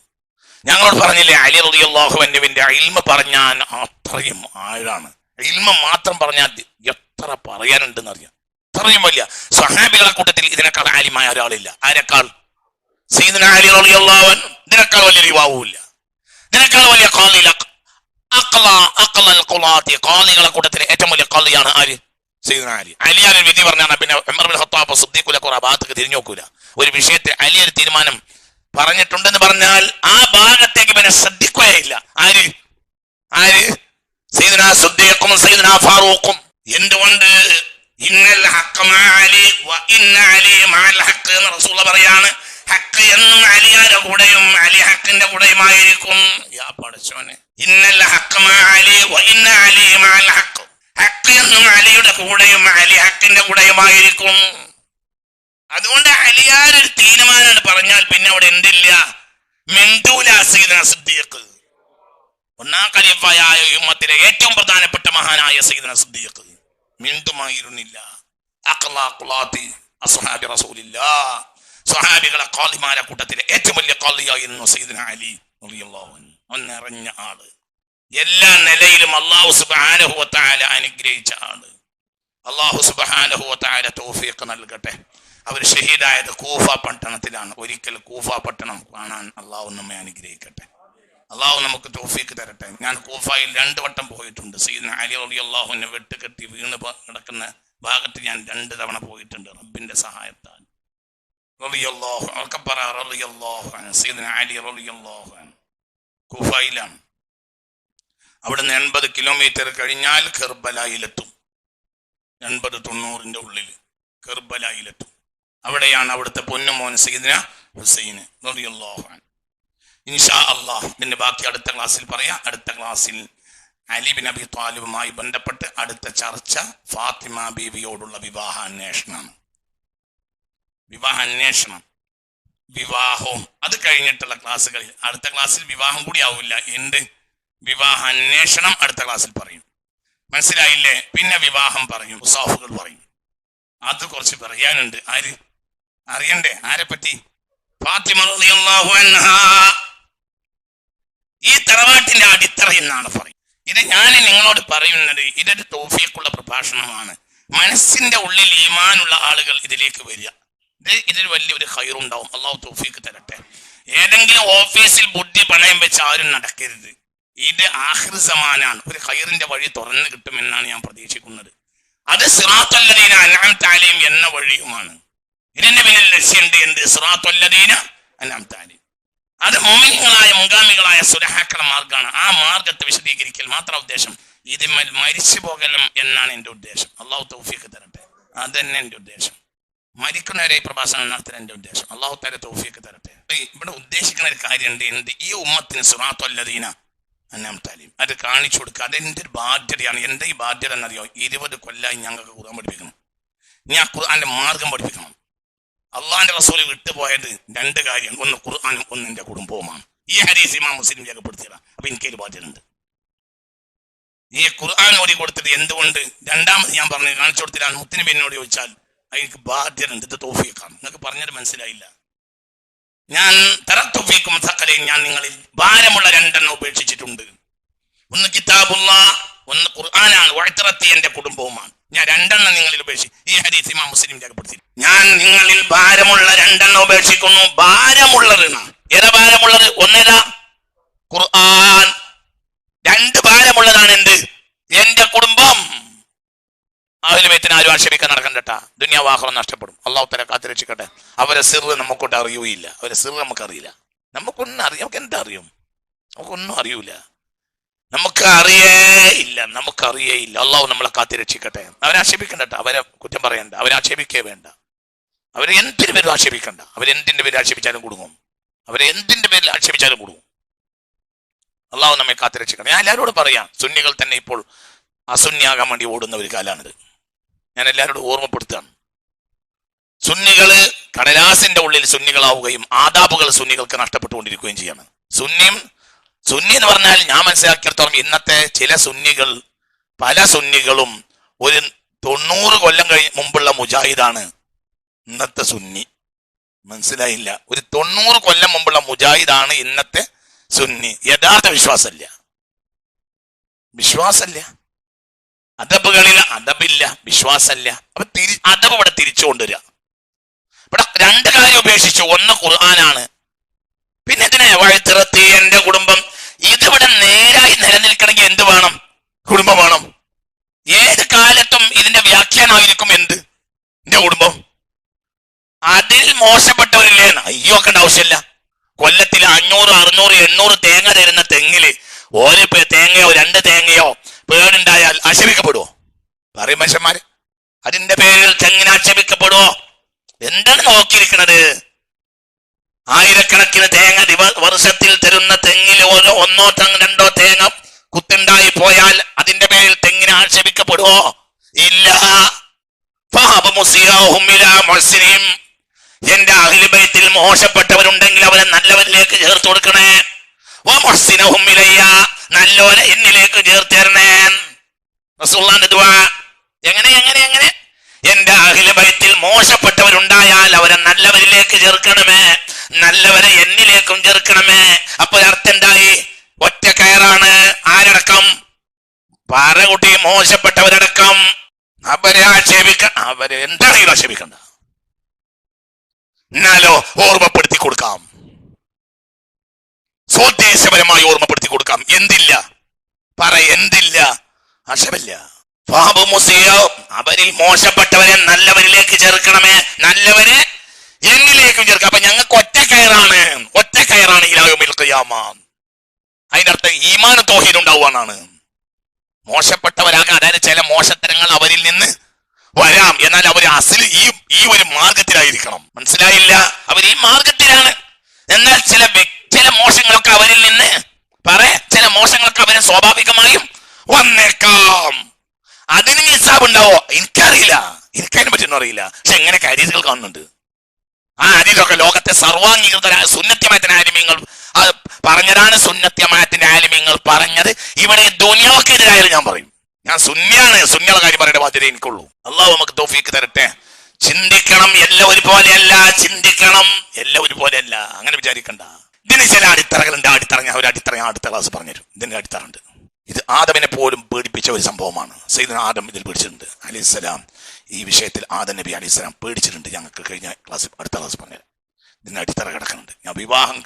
ഞങ്ങളോട് പറഞ്ഞില്ലേ, അലി റളിയല്ലാഹു അൻഹുവിന്റെ ഇൽമ പറഞ്ഞാൽ അത്രയും ആഴാണ്. ഇൽമ മാത്രം പറഞ്ഞാൽ എത്ര പറയാനുണ്ടെന്ന് അറിയാം. അത്രയും വലിയ സ്വഹാബികളുടെ കൂട്ടത്തിൽ ഇതിനേക്കാൾ ആലിമായ ഒരാളില്ല. ആരെക്കാൾ? സയ്യിദുനാ അലി റളിയല്ലാഹു അൻഹു. ഇതിനേക്കാൾ വലിയ യുവാവുമില്ല. ഇതിനേക്കാൾ വലിയ ഖാദികളെ കൂട്ടത്തിലെ ഏറ്റവും വലിയ ഖാദിയാണ് ആര്? സയ്യിദുനാ അലി. അലിയാർ വിധി പറഞ്ഞാൽ പിന്നെ ഉമർ ബിൻ ഖത്താബ് സിദ്ദീഖുൽ അക്ബർ ആ ഭാഗത്തേക്ക് തിരിഞ്ഞു നോക്കൂല. ഒരു വിഷയത്തിൽ അലി ഒരു തീരുമാനം പറഞ്ഞിട്ടുണ്ടെന്ന് പറഞ്ഞാൽ ആ ഭാഗത്തേക്ക് പിന്നെ ശ്രദ്ധിക്കുകയില്ല. ആര്? സയ്യിദുനാ സിദ്ദീഖും സയ്യിദുനാ ഫാറൂഖും. എന്തുകൊണ്ട്? ഇന്നൽ ഹഖ് മഅ അലി വ ഇന്ന അലി മഅൽ ഹഖ് എന്ന് റസൂലുള്ളാഹി പറയാണ്. ഹഖ് എന്നും അലിയുടെ കൂടെയും അലി ഹഖിന്റെ കൂടെയുമായിരിക്കും. യാ പടച്ചോനെ, ഇന്നൽ ഹഖ് മഅ അലി വ ഇന്ന അലി മഅൽ ഹഖ്. ഹഖ് എന്നും അലിയുടെ കൂടെയും അലി ഹഖിന്റെ കൂടെയുമായിരിക്കും. അതുകൊണ്ട് അലിയാർ ഒരു തീരുമാനം പറഞ്ഞാൽ പിന്നെ അവിടെ എന്തില്ല? മിണ്ടൂല സയ്യിദുനാ സിദ്ദീഖ്. ഒന്നാം ഖലീഫയായ ഉമ്മത്തിലെ ഏറ്റവും പ്രധാനപ്പെട്ട മഹാനായ സയ്യിദുനാ സിദ്ദീഖ് മിണ്ടുമായിരുന്നില്ല. അഖ്ലാഖുലാത്തി അസ്ഹാബി റസൂലില്ലാഹ്. സ്വഹാബികളെ ഖാദിമാരെ കൂട്ടത്തിലെ ഏറ്റവും വലിയ ഖാദിയായിരുന്നു സയ്യിദുനാ അലി റളിയല്ലാഹു അൻഹു. നിറഞ്ഞ ആള്, എല്ലാ നിലയിലും അല്ലാഹു സുബ്ഹാനഹു വ തആല അനുഗ്രഹിച്ച ആള്. അല്ലാഹു സുബ്ഹാനഹു വ തആല തൗഫീഖ് നൽകട്ടെ. അവർ ഷഹീദായത് കൂഫ പട്ടണത്തിലാണ്. ഒരിക്കൽ കൂഫ പട്ടണം കാണാൻ അല്ലാഹു നമ്മെ അനുഗ്രഹിക്കട്ടെ. അല്ലാഹു നമുക്ക് തൗഫീഖ് തരട്ടെ. ഞാൻ കൂഫയിൽ 2 വട്ടം പോയിട്ടുണ്ട്. സയ്യിദുനാ അലി റളിയല്ലാഹു അൻഹു വെട്ടുകെട്ടി വീണ് കിടക്കുന്ന ഭാഗത്ത് ഞാൻ 2 തവണ പോയിട്ടുണ്ട് റബ്ബിന്റെ സഹായത്താൽ. റളിയല്ലാഹു അൻഹു സയ്യിദുനാ അലി റളിയല്ലാഹു അൻഹു കൂഫയിലാണ്. അവിടുന്ന് 80 കിലോമീറ്റർ കഴിഞ്ഞാൽ കർബലായിലെത്തും. 80-90 ഉള്ളിൽ കർബലായിലെത്തും. അവിടെയാണ് അവിടുത്തെ പൊന്നുമോൻ സയ്യിദുനാ ഹുസൈൻ റളിയല്ലാഹു അൻഹു. ഇൻഷാ അല്ലാഹ് ഇതിന്റെ ബാക്കി അടുത്ത ക്ലാസ്സിൽ പറയാം. അടുത്ത ക്ലാസ്സിൽ അലി ബിൻ അബി ത്വാലിബുമായി ബന്ധപ്പെട്ട് അടുത്ത ചർച്ച ഫാത്തിമ ബീവിയോടുള്ള വിവാഹാന്വേഷണമാണ്. വിവാഹവും അത് കഴിഞ്ഞിട്ടുള്ള ക്ലാസ്സുകളിൽ അടുത്ത ക്ലാസ്സിൽ വിവാഹം കൂടി ആവില്ല. എന്ത് വിവാഹാന്വേഷണം അടുത്ത ക്ലാസ്സിൽ പറയും. മനസ്സിലായില്ലേ? പിന്നെ വിവാഹം പറയും, ഉസാഫുകൾ പറയും. അത് കുറച്ച് പറയാനുണ്ട്. ആര് അറിയണ്ടേ? ആരെ പറ്റി? ഫാത്തിമ റളിയല്ലാഹു അൻഹാ. ഈ തറവാട്ടിന്റെ അടിത്തറ എന്നാണ് പറയും. ഇത് ഞാൻ നിങ്ങളോട് പറയുന്നത് ഇതൊരു തൗഫീഖുള്ള പ്രഭാഷണമാണ്. മനസ്സിന്റെ ഉള്ളിൽ ഈമാനുള്ള ആളുകൾ ഇതിലേക്ക് വരിക. ഇതിൽ വലിയൊരു ഖൈറുണ്ടാവും. അല്ലാഹു തൗഫീഖ് തരട്ടെ. ഏതെങ്കിലും ഓഫീസിൽ ബുദ്ധി പണയം വെച്ച് ആരും നടക്കരുത്. ഇത് ആഖിർ സമാനാണ്. ഒരു ഖൈറിന്റെ വഴി തുറന്നു കിട്ടുമെന്നാണ് ഞാൻ പ്രതീക്ഷിക്കുന്നത്. അത് സിറാത്തുൽ ലദീന അൻഅംത അലൈഹിം എന്ന വഴിയുമാണ്. ഇതിന്റെ പിന്നിൽ ലക്ഷ്യമുണ്ട്. എന്ത്? സിറാത്തുൽ ലദീന അൻഅംത അലൈഹിം. അത് മുഅ്മിനീങ്ങളായ മുൻഗാമികളായ സുലഹാക്കളുടെ മാർഗ്ഗമാണ്. ആ മാർഗത്തെ വിശദീകരിക്കൽ മാത്രം ഉദ്ദേശം. ഇത് മരിച്ചു പോകലും എന്നാണ് എൻ്റെ ഉദ്ദേശം. അള്ളാഹു തൗഫീഖ് തരട്ടെ. അതന്നെ എൻ്റെ ഉദ്ദേശം. മരിക്കുന്നവരെ പ്രഭാഷണം നടത്താൻ എൻ്റെ ഉദ്ദേശം. അള്ളാഹു തആല തൗഫീഖ് തരട്ടെ. ഇവിടെ ഉദ്ദേശിക്കുന്ന ഒരു കാര്യമുണ്ട്. എന്ത്? ഈ ഉമ്മത്തിന് സിറാത്തുൽ ലദീന അൻഅംത അലൈഹിം അത് കാണിച്ചു കൊടുക്കുക. അതെൻ്റെ ഒരു ബാധ്യതയാണ്. എൻ്റെ ഈ ബാധ്യത എന്നറിയോ? 20 കൊല്ലമായി ഞങ്ങൾക്ക് ഖുർആൻ പഠിപ്പിക്കണം. ഞാൻ ഖുർആന്റെ മാർഗം പഠിപ്പിക്കണം. അള്ളാന്റെ റസൂൽ വിട്ടുപോയത് 2 കാര്യം. ഒന്ന് ഖുർആനും ഒന്ന് എൻ്റെ കുടുംബവുമാണ്. ഈ ഹദീസ് ഇമാം മുസ്ലിം രേഖപ്പെടുത്തിയതാണ്. അപ്പൊ എനിക്കൊരു ബാധ്യതയുണ്ട്. ഈ ഖുർആൻ ഓടി കൊടുത്തിട്ട് എന്തുകൊണ്ട്? രണ്ടാമത് ഞാൻ പറഞ്ഞു കാണിച്ചു കൊടുത്തില്ല. മുത്തിന് എന്നോട് ചോദിച്ചാൽ എനിക്ക് ബാധ്യത ഉണ്ട്. ഇത് തൗഫീഖാണ്. നിങ്ങൾക്ക് പറഞ്ഞത് മനസ്സിലായില്ല. ഞാൻ തറത്തുഫീക്കും സഖലയും ഞാൻ നിങ്ങളിൽ ഭാരമുള്ള 2 ഉപേക്ഷിച്ചിട്ടുണ്ട്. ഒന്ന് കിതാബുല്ലാഹ്, ഒന്ന് ഖുർആനാണ്. വഅ്തറത്തി എൻ്റെ കുടുംബവുമാണ്. ഞാൻ 2 നിങ്ങളിൽ ഉപേക്ഷിച്ചു. ഈ ഹദീസ് ഇമാം മുസ്ലിം രേഖപ്പെടുത്തി. ഞാൻ നിങ്ങളിൽ ഭാരമുള്ള 2 ഉപേക്ഷിക്കുന്നു. ഭാരമുള്ളത് ഏതാ? ഭാരമുള്ളത് ഒന്നേതാ? ഖുർആൻ. 2 ഭാരമുള്ളതാണ് എന്ത്? എന്റെ കുടുംബം. അഹ്ലുൽ ബൈത്തിനെ ആരും ആക്ഷേപിക്കാൻ നടക്കണ്ടട്ടാ. ദുനിയാവ് ആഖിറത്ത് നഷ്ടപ്പെടും. അല്ലാഹു തആല കാത്തുരക്ഷിക്കട്ടെ. അവരെ സിർ നമുക്കൊട്ട് അറിയൂല്ല. അവരെ സിർ നമുക്കറിയില്ല. നമുക്കൊന്നും അറിയാം. നമുക്ക് എന്താ അറിയും? നമുക്കൊന്നും അറിയൂല. നമുക്കറിയേയില്ല. അള്ളാഹു നമ്മളെ കാത്തുരക്ഷിക്കട്ടെ. അവരെ ആക്ഷേപിക്കണ്ടട്ടാ. അവരെ കുറ്റം പറയണ്ട. അവരെ ആക്ഷേപിക്കേ വേണ്ട. അവരെ എന്തിന്റെ പേരും ആക്ഷേപിക്കണ്ട. അവരെന്തിന്റെ പേര് ആക്ഷേപിച്ചാലും കുടുങ്ങും. അവരെ എന്തിന്റെ പേരിൽ ആക്ഷേപിച്ചാലും കുടുങ്ങും. അള്ളാഹു നമ്മെ കാത്തുരക്ഷിക്കണം. ഞാൻ എല്ലാവരോടും പറയാം, സുന്നികൾ തന്നെ ഇപ്പോൾ അസുന്നിയാകാൻ വേണ്ടി ഓടുന്ന ഒരു കാലാണിത്. ഞാൻ എല്ലാവരോടും ഓർമ്മപ്പെടുത്തുകയാണ്. സുന്നികള് കടലാസിന്റെ ഉള്ളിൽ സുന്നികളാവുകയും ആദാബുകൾ സുന്നികൾക്ക് നഷ്ടപ്പെട്ടുകൊണ്ടിരിക്കുകയും ചെയ്യാണ്. സുന്നി എന്ന് പറഞ്ഞാൽ ഞാൻ മനസ്സിലാക്കിയിടത്തോളം ഇന്നത്തെ പല സുന്നികളും ഒരു 90 കൊല്ലം മുമ്പുള്ള മുജാഹിദാണ് ഇന്നത്തെ സുന്നി. മനസ്സിലായില്ല? ഒരു 90 കൊല്ലം മുമ്പുള്ള മുജാഹിദാണ് ഇന്നത്തെ സുന്നി. യഥാർത്ഥ വിശ്വാസല്ല. അദബുകളിൽ അദബില്ല, വിശ്വാസല്ല. അപ്പൊ അദബ് ഇവിടെ തിരിച്ചു കൊണ്ടുവരിക. ഇവിടെ 2 കാര്യം ഉപേക്ഷിച്ചു. ഒന്ന് ഖുർആനാണ്. പിന്നെ ഇതിനെ വഅ്തറത്തി എൻ്റെ കുടുംബം. ഇതിവിടെ നേരായി നിലനിൽക്കണമെങ്കിൽ എന്ത് വേണം? കുടുംബം വേണം. ഏത് കാലത്തും ഇതിന്റെ വ്യാഖ്യാനമായിരിക്കും എന്ത്? എന്റെ കുടുംബം. അതിൽ മോശപ്പെട്ടവരില്ലേ? അയ്യോക്കേണ്ട ആവശ്യമില്ല. കൊല്ലത്തിൽ 500, 600, 800 തേങ്ങ തരുന്ന തെങ്ങില് ഒരു തേങ്ങയോ 2 തേങ്ങയോ പേടുണ്ടായാൽ ആക്ഷേപിക്കപ്പെടുവോ? പറയും മനുഷ്യന്മാര്. അതിന്റെ പേരിൽ തെങ്ങിന് ആക്ഷേപിക്കപ്പെടുവോ? എന്താണ് നോക്കിയിരിക്കുന്നത്? ആയിരക്കണക്കിന് തേങ്ങ വർഷത്തിൽ തരുന്ന തെങ്ങിൽ 1, 2 തേങ്ങ കുത്തുണ്ടായി പോയാൽ അതിന്റെ പേരിൽ തെങ്ങിന് ആക്ഷേപിക്കപ്പെടുവോ? ഇല്ല. എന്റെ അഹ്ലു ബൈത്തിൽ മോശപ്പെട്ടവരുണ്ടെങ്കിൽ അവരെ നല്ലവരിലേക്ക് ചേർത്ത് കൊടുക്കണേ. നല്ലോനെ എന്നിലേക്ക് ചേർത്തേരണേ. റസൂലുള്ളാഹിന്റെ ദുആ എങ്ങനെ? എന്റെ അഹ്ലു ബൈത്തിൽ മോശപ്പെട്ടവരുണ്ടായാൽ അവരെ നല്ലവരിലേക്ക് ചേർക്കണമേ, നല്ലവരെ എന്നിലേക്കും ചേർക്കണമേ. അപ്പൊ അർത്ഥം എന്തായി? ഒറ്റ കയറാണ്. ആരടക്കം? പാറകുട്ടി മോശപ്പെട്ടവരടക്കം. അവരെ അവരെ എന്താണെങ്കിലും ആക്ഷേപിക്കണ്ട. എന്നാലോ ഓർമ്മപ്പെടുത്തി കൊടുക്കാം, സ്വദേശപരമായി ഓർമ്മപ്പെടുത്തി കൊടുക്കാം. എന്തില്ല? എന്തില്ല? ആക്ഷേപമില്ല. അവരിൽ മോശപ്പെട്ടവരെ നല്ലവരിലേക്ക് ചേർക്കണമേ, നല്ലവരെ എന്നിലേക്കും ചേർക്കാം. അപ്പൊ ഞങ്ങൾക്ക് ഒറ്റ കയറാണ് ഇലാ യൗമിൽ ഖിയാമ. അതിന്റെ അർത്ഥം ഈമാൻ തൗഹീദ് ഉണ്ടാവുകയാണ്. മോശപ്പെട്ടവരാകാൻ, അതായത് ചില മോശത്തരങ്ങൾ അവരിൽ നിന്ന് വരാം, എന്നാൽ അവർ അസല് ഈ ഒരു മാർഗത്തിലായിരിക്കണം. മനസ്സിലായില്ല? അവർ ഈ മാർഗത്തിലാണ്. എന്നാൽ ചില മോശങ്ങളൊക്കെ അവരിൽ നിന്ന് ചില മോശങ്ങളൊക്കെ അവരെ സ്വാഭാവികമായും വന്നേക്കാം. അതിന് ഹിസാബ് ഉണ്ടാവോ? എനിക്കറിയില്ല. എനിക്കതിനെ പറ്റിയൊന്നും അറിയില്ല. പക്ഷെ എങ്ങനെയൊക്കെ ഹദീസുകൾ കാണുന്നുണ്ട്. ആ ഹദീസൊക്കെ ലോകത്തെ സർവാംഗീകൃതരായ സുന്നത്യമായത്തിന്റെ ആലിമീങ്ങൾ പറഞ്ഞതാണ്. സുന്നത്യമായത്തിന്റെ ആലിമീങ്ങൾ പറഞ്ഞത് ഇവിടെ ദുനിയാവക്കെതിരായാലും ഞാൻ പറയും. ഞാൻ സുന്നിയുടെ കാര്യം പറയേണ്ട ബാധ്യത എനിക്കുള്ളൂ. അള്ളാഹു നമുക്ക് തൗഫീഖ് തരട്ടെ. ചിന്തിക്കണം. എല്ലാം ഒരുപോലെയല്ല. അങ്ങനെ വിചാരിക്കണ്ട. ഇതിന് ചില അടിത്തറകളുണ്ട്. ഞാൻ ഒരു അടിത്തറ അടുത്ത ക്ലാസ് പറഞ്ഞുതരും. ഇതിന്റെ അടിത്തറ ഉണ്ട്. ഇത് ആദമിനെ പോലും പേടിപ്പിച്ച ഒരു സംഭവമാണ്. സയ്യിദുനാ ആദം ഇതിൽ പേടിച്ചിട്ടുണ്ട് അലൈഹിസ്സലാം. ഈ വിഷയത്തിൽ ആദം നബി അലൈഹിസ്സലാം പേടിച്ചിട്ടുണ്ട്. ഞങ്ങൾക്ക് അടുത്ത ക്ലാസ് പറഞ്ഞത് ഇതിന് അടിത്തറ കിടക്കുന്നുണ്ട്. ഞാൻ വിവാഹം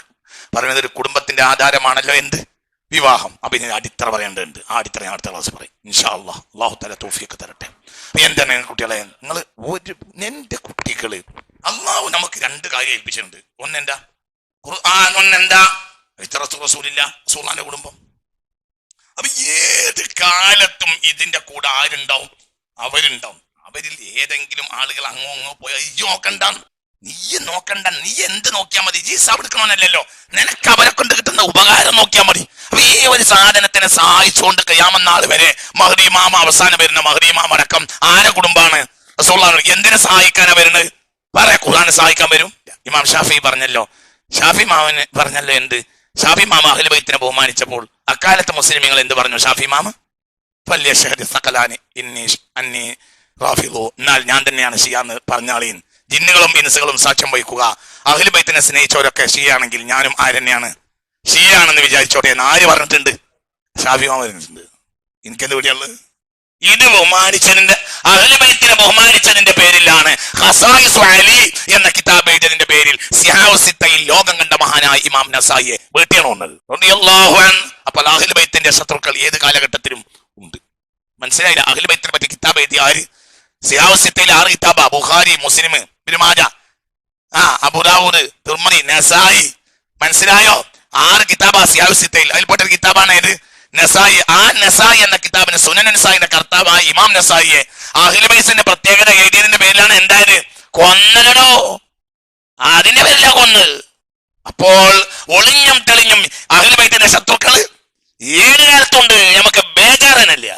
പറയുന്നത് ഒരു കുടുംബത്തിന്റെ ആധാരമാണല്ലോ എന്ത്? വിവാഹം. അപ്പൊ ഇതിന് അടിത്തറ പറയേണ്ടതുണ്ട്. ആ അടിത്തറ ഞാൻ അടുത്ത ക്ലാസ് പറയും ഇൻഷാ അല്ലാഹ്. അല്ലാഹു തആല തൗഫീഖ് തരട്ടെ. എന്താണ് കുട്ടികളെ, നിങ്ങൾ എന്റെ കുട്ടികള് അള്ളാഹു നമുക്ക് 2 കാര്യം ഏൽപ്പിച്ചിട്ടുണ്ട്. ഒന്നെന്താ ഖുർആൻ, ഒന്നെന്താ റസൂലില്ല, റസൂലുള്ളാഹിന്റെ കുടുംബം. അപ്പൊ ഏത് കാലത്തും ഇതിന്റെ കൂടെ ആരുണ്ടാവും? അവരുണ്ടാവും. അവരിൽ ഏതെങ്കിലും ആളുകൾ അങ്ങോ പോയാൽ നീ നോക്കണ്ട, നീ എന്ത് നോക്കിയാൽ മതി, ഈ എടുക്കണമെന്നല്ലോ, നിനക്ക് അവരെ കൊണ്ട് കിട്ടുന്ന ഉപകാരം നോക്കിയാൽ മതി. അപ്പൊ ഈ ഒരു സാധനത്തിനെ സഹായിച്ചുകൊണ്ട് ഖിയാമത്ത് വരെ മഹ്ദി ഇമാം അവസാനം വരുന്ന മഹ്ദി ഇമാം അടക്കം ആരെ കുടുംബാണ്? റസൂലുള്ളാഹി. എന്തിനെ സഹായിക്കാനാ വരുന്നത്? പറയാ ഖുർആനെ സഹായിക്കാൻ വരും. ഇമാം ഷാഫി പറഞ്ഞല്ലോ, ഷാഫി മാമന് പറഞ്ഞല്ലോ എന്ത്? ഷാഫി മാമ അഹ്ലു ബൈത്തിനെ ബഹുമാനിച്ചപ്പോൾ അക്കാലത്ത് മുസ്ലിമീങ്ങൾ എന്ത് പറഞ്ഞു? ഷാഫി മാമ എന്നാൽ ഞാൻ തന്നെയാണ് ഷിയാന്ന് പറഞ്ഞാളീൻ, ജിന്നുകളും ഇൻസുകളും സാക്ഷ്യം വഹിക്കുക, അഹ്ലു ബൈത്തിനെ സ്നേഹിച്ചവരൊക്കെ ഷിയാണെങ്കിൽ ഞാനും ആരെന്നെയാണ്, ഷിയാണെന്ന് വിചാരിച്ചോട്ടെ എന്ന് ആര് പറഞ്ഞിട്ടുണ്ട്? ഷാഫി മാമ പറഞ്ഞിട്ടുണ്ട്. എനിക്കെന്ത് പിടിയുള്ളത്? ഇത് ബഹുമാനിച്ചതിന്റെ, അഹ്ലു ബൈത്തിനെ ബഹുമാനിച്ചതിന്റെ പേരിലാണ് ഖസായിസ് അലി എന്ന കിതാബ് എഴുതിയതിന്റെ പേരിൽ സിഹാഉസിത്തയിൽ ലോകം കണ്ട മഹാനായ ഇമാം നസായിയെ വീട്ടിയാണ്. അപ്പോൾ അഹ്ലു ബൈത്തിന്റെ ശത്രുക്കൾ ഏത് കാലഘട്ടത്തിലും ഉണ്ട്. മനസ്സിലായില്ല? അഹ്ലു ബൈത്തിനെ പറ്റി കിതാബ് എഴുതിയ ആര്? സിഹാഉസിത്തയിൽ 6 കിതാബാ, ബുഖാരി, മുസ്ലിം, ഇബ്നു മാജ, അബൂ ദാവൂദ്, തിർമിദി, നസായി. മനസ്സിലായോ? 6 കിതാബാ സിഹാഉസിത്തയിൽ. അതിൽപ്പെട്ട ഒരു കിതാബാണ് ഏത്? നസായി. ആ നസായി എന്ന കിതാബിന് സുനൻ നസായിന്റെ കർത്താവായ ഇമാം നസായിയെ അഹ്ലു ബൈത്തിന്റെ പ്രത്യേകത എഴുതിയതിന്റെ പേരിലാണ് എന്തായത്? കൊന്നലോ, അതിന്റെ പേരിലാണ് കൊന്ന്. അപ്പോൾ ഒളിഞ്ഞും തെളിഞ്ഞും അഹ്ലു ബൈത്തിന്റെ ശത്രുക്കള് ഏത് കാലത്തുണ്ട്, നമുക്ക് ബേജാറനല്ല.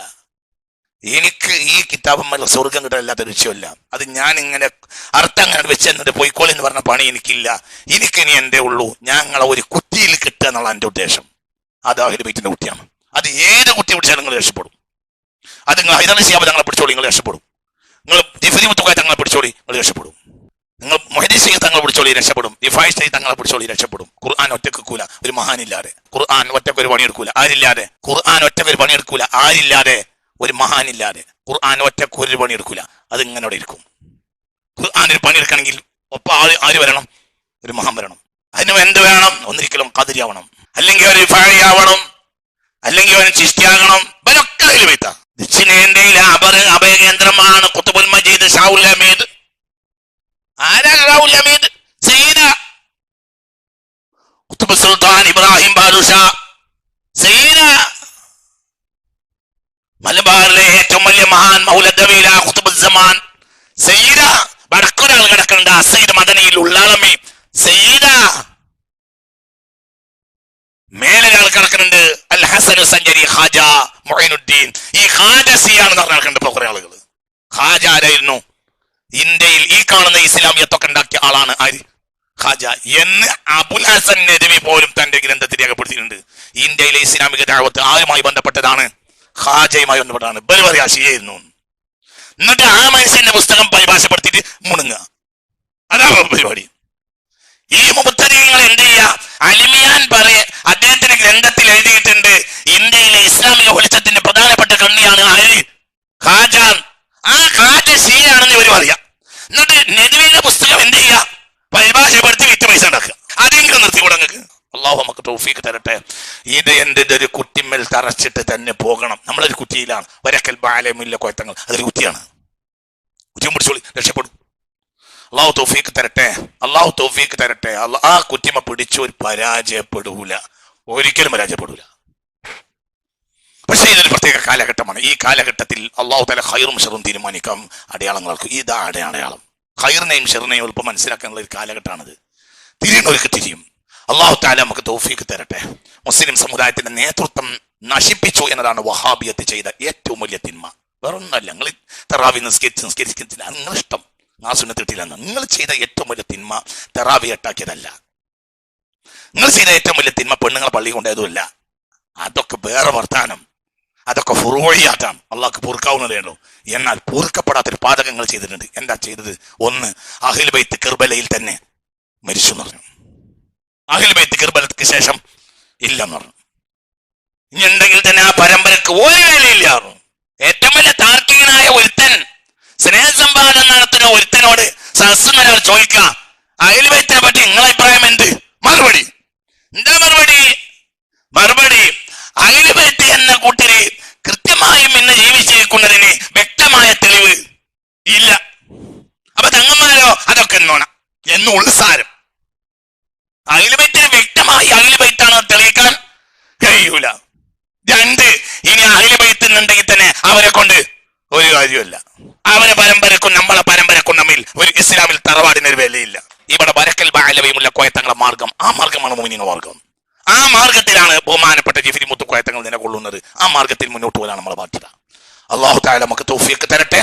എനിക്ക് ഈ കിതാബന്മാർ സ്വർഗം കിട്ടാനില്ലാത്തൊരു വിഷയമല്ല. അത് ഞാൻ ഇങ്ങനെ അർത്ഥം അങ്ങനെ വെച്ച് എന്നിട്ട് പോയിക്കോളി എന്ന് പറഞ്ഞ പണി എനിക്കില്ല. എനിക്കിനി എന്റെ ഉള്ളൂ, ഞങ്ങളെ ഒരു കുറ്റിയിൽ കിട്ടുക എന്നുള്ള എന്റെ ഉദ്ദേശം. അത് അഹ്ലു ബൈത്തിന്റെ കുട്ടിയാണ്. അത് ഏത് കുട്ടി പിടിച്ചാലും നിങ്ങൾ രക്ഷപ്പെടും. അത് നിങ്ങൾ ഹൈദർ ശിഹാബ് തങ്ങളെ പിടിച്ചോളി, നിങ്ങൾ രക്ഷപ്പെടും. നിങ്ങൾ ജിഫ്രി മുത്തുക്കായ തങ്ങളെ പിടിച്ചോളി, നിങ്ങൾ രക്ഷപ്പെടും. നിങ്ങൾ മുഹദ്ദിസ് ശൈഖ് തങ്ങളെ പിടിച്ചോളി, രക്ഷപ്പെടും. റിഫായി ശൈഖ് തങ്ങളെ പിടിച്ചോളി, രക്ഷപ്പെടും. ഖുർആൻ ഒറ്റക്കെക്കൂല ഒരു മഹാനില്ലാതെ, ഖുർആൻ ഒറ്റക്കൊരു പണിയെടുക്കൂല ആരില്ലാതെ, ഖുർആൻ ഒറ്റക്കൊരു പണിയെടുക്കൂല ആരില്ലാതെ, ഒരു മഹാനില്ലാതെ ഖുർആൻ ഒറ്റക്കൊരു പണിയെടുക്കൂല. അത് ഇങ്ങനെ ഇരിക്കും. ഖുർആൻ ഒരു പണിയെടുക്കണമെങ്കിൽ ഒപ്പം ആര് വരണം? ഒരു മഹാൻ വരണം. അതിന് എന്ത് വേണം? ഒന്നിരിക്കലും ഖാദിരി ആവണം, അല്ലെങ്കിൽ ഒരു റിഫായി ആവണം, അല്ലെങ്കിൽ അവന് ചിഷ്ടിയാകണം. ഇവരൊക്കെ അതിൽ വെയ്ത്ത ദക്ഷിണേന്ത്യയിലെ അഭയകേന്ദ്രമാണ് ഖുത്ബുൽ മജീദ് ഷാഉൽ ഹമീദ്. ആരാ ഷാഉൽ ഹമീദ്? സയ്യിദ് ഖുത്ബ് സുൽത്താൻ ഇബ്രാഹിം ബാദുഷാ. സയ്യിദ് മലബാറിലെ ഏറ്റവും വലിയ മഹാൻ മൗലദവീല ഖുത്ബുൽ സമാൻ. സയ്യിദ് വടക്കൊരാൾ കിടക്കുന്നുണ്ട്, അസയ്യിദ് മദനിയിൽ ഉള്ളാളമി. സയ്യിദ് മേലെ ഒരാൾ കിടക്കുന്നുണ്ട്, അൽ ഹസൻ സഞ്ചരി ഖാജ മുഈനുദ്ദീൻ. ഈ ഖാജ സിയാണെന്ന് പറഞ്ഞ നടക്കുന്നുണ്ട് ഇപ്പൊ കുറെ ആളുകൾ. ഖാജ ആരായിരുന്നു? ഇന്ത്യയിൽ ഈ കാണുന്ന ഇസ്ലാമിയത്തൊക്കെ ഉണ്ടാക്കിയ ആളാണ്. ആര്? ഖാജ എന്ന് അബുൽ ഹസൻ നദവി പോലും തന്റെ ഗ്രന്ഥത്തിൽ രേഖപ്പെടുത്തിയിട്ടുണ്ട്. ഇന്ത്യയിലെ ഇസ്ലാമിക ദഅവത്ത് ആരുമായി ബന്ധപ്പെട്ടതാണ്? ഖാജയുമായി ബന്ധപ്പെട്ടതാണ്. ബൽവറിയ ഷിയായിരുന്നു. എന്നിട്ട് ആ മനുഷ്യന്റെ പുസ്തകം പരിഭാഷപ്പെടുത്തിയിട്ട് മുണുങ്ങുക, അതാണ് പരിപാടി. ഈ മുബത്തദിഈങ്ങൾ എന്ത് ചെയ്യുക? അലിമിയാൻ അദ്ദേഹത്തിന്റെ ഗ്രന്ഥത്തിൽ എഴുതിയിട്ടുണ്ട്, ഇന്ത്യയിലെ ഇസ്ലാമിക വെളിച്ചത്തിന്റെ പ്രധാനപ്പെട്ട കണ്ണിയാണ് ആര്? ഖാജ. ആ ഖാജ ഷിയാണെന്ന് ഇവർ പറയാം. എന്നിട്ട് നദവിയുടെ പുസ്തകം എന്ത് ചെയ്യുക? പരിഭാഷപ്പെടുത്തി വിറ്റ് പൈസ ഉണ്ടാക്കുക. അതെങ്കിലും നിർത്തിക്കൂടെ നിങ്ങൾക്ക്? അള്ളാഹു നമുക്ക് തൗഫീഖ് തരട്ടെ. ഇത് എന്തിന്റെ ഒരു കുറ്റിമ്മൽ തറച്ചിട്ട് തന്നെ പോകണം. നമ്മളൊരു കുറ്റിയിലാണ്, വരക്കൽ ബാലമില്ല കൊയത്തങ്ങൾ, അതൊരു കുറ്റിയാണ്. കുറ്റിയും പിടിച്ചോളി, രക്ഷപ്പെടും. അള്ളാഹു തൗഫീഖ് തരട്ടെ, അള്ളാഹു തൗഫീഖ് തരട്ടെ. ആ കുറ്റിമ പിടിച്ചൊരു പരാജയപ്പെടൂല, ഒരിക്കലും പരാജയപ്പെടൂല. പക്ഷേ ഇതൊരു പ്രത്യേക കാലഘട്ടമാണ്. ഈ കാലഘട്ടത്തിൽ അള്ളാഹു തആല ഖൈറും ഷറും തീരുമാനിക്കാം അടയാളങ്ങൾക്ക്. ഇതാ അടയാളം. ഖൈറിനെയും ഷറിനെയും എളുപ്പം മനസ്സിലാക്കാനുള്ള ഒരു കാലഘട്ടമാണിത്. തിരിയുന്നവർക്ക് തിരിയും. അള്ളാഹു തആല നമുക്ക് തൗഫീഖ് തരട്ടെ. മുസ്ലിം സമുദായത്തിന്റെ നേതൃത്വം നശിപ്പിച്ചു എന്നതാണ് വഹാബിയത്ത് ചെയ്ത ഏറ്റവും വലിയ തിന്മ. വേറൊന്നല്ല, നിങ്ങൾ തറാവി നിസ്കരിച്ചില്ല, നിങ്ങളിഷ്ടം ആ സുന്നത്ത് കിട്ടിയില്ലെന്ന്. നിങ്ങൾ ചെയ്ത ഏറ്റവും വലിയ തിന്മ തറാവി എട്ടാക്കിയതല്ല. നിങ്ങൾ ചെയ്ത ഏറ്റവും വലിയ തിന്മ പെണ്ണുങ്ങളെ പള്ളി കൊണ്ടതുമല്ല. അതൊക്കെ വേറെ വർത്താനം, അതൊക്കെ ഫുറൂഇയാറ്റാണ്. അള്ളാഹ്ക്ക് പൊറുക്കാവുന്നതേ ഉള്ളൂ. എന്നാൽ പൊറുക്കപ്പെടാത്തൊരു പാതകങ്ങൾ ചെയ്തിട്ടുണ്ട്. എന്താ ചെയ്തത്? ഒന്ന്, അഹ്ലു ബൈത്ത് കർബലയിൽ തന്നെ മരിച്ചു എന്ന് പറഞ്ഞു. അഹ്ലു ബൈത്ത് കർബലക്ക് ശേഷം ഇല്ലെന്ന് പറഞ്ഞു. ഇനി ഉണ്ടെങ്കിൽ തന്നെ ആ പരമ്പരക്ക് ഒരു വിലയില്ല. ഏറ്റവും വലിയ താർക്കികനായ ഒരുത്തൻ, സ്നേഹസമ്പാദനം നടത്തുന്ന ഒരുത്തനോട് സഹസ്രനൊരാൾ ചോദിക്കുക, അഹ്ലു ബൈത്തിനെ പറ്റി നിങ്ങളെ അഭിപ്രായം എന്ത്? മറുപടി എന്താ? മറുപടി അഹ്ലു ബൈത്ത് എന്ന കൂട്ടര് കൃത്യമായും ഇന്ന് ജീവിച്ചിരിക്കുന്നതിന് വ്യക്തമായ തെളിവ് എന്ന് ഉൾസാരം. അഹ്ലു ബൈത്തിനെ വ്യക്തമായി അഹ്ലു ബൈത്താണ് തെളിയിക്കാൻ കഴിയൂല. രണ്ട്, ഇനി അഹ്ലു ബൈത്ത് എന്നുണ്ടെങ്കിൽ തന്നെ അവരെ കൊണ്ട് ഒരു കാര്യമല്ല. അവരെ പരമ്പരക്കും നമ്മളെ പരമ്പരക്കും തമ്മിൽ ഒരു ഇസ്ലാമിൽ തറവാടിനൊരു വിലയില്ല. ഇവിടെ ബരക്കൽ ബാലവയുമുള്ള കോയത്തങ്ങളെ മാർഗം, ആ മാർഗമാണ് മുഅ്മിനീങ്ങളുടെ മാർഗം. ആ മാർഗത്തിലാണ് ബഹുമാനപ്പെട്ട ജിഫ്രി മുത്തു കോയത്തങ്ങൾ നിലകൊള്ളുന്നത്. ആ മാർഗത്തിൽ മുന്നോട്ട് പോകാനാണ് നമ്മളെ ബാധ്യത. അല്ലാഹു തആല നമുക്ക് തൗഫീഖ് തരട്ടെ.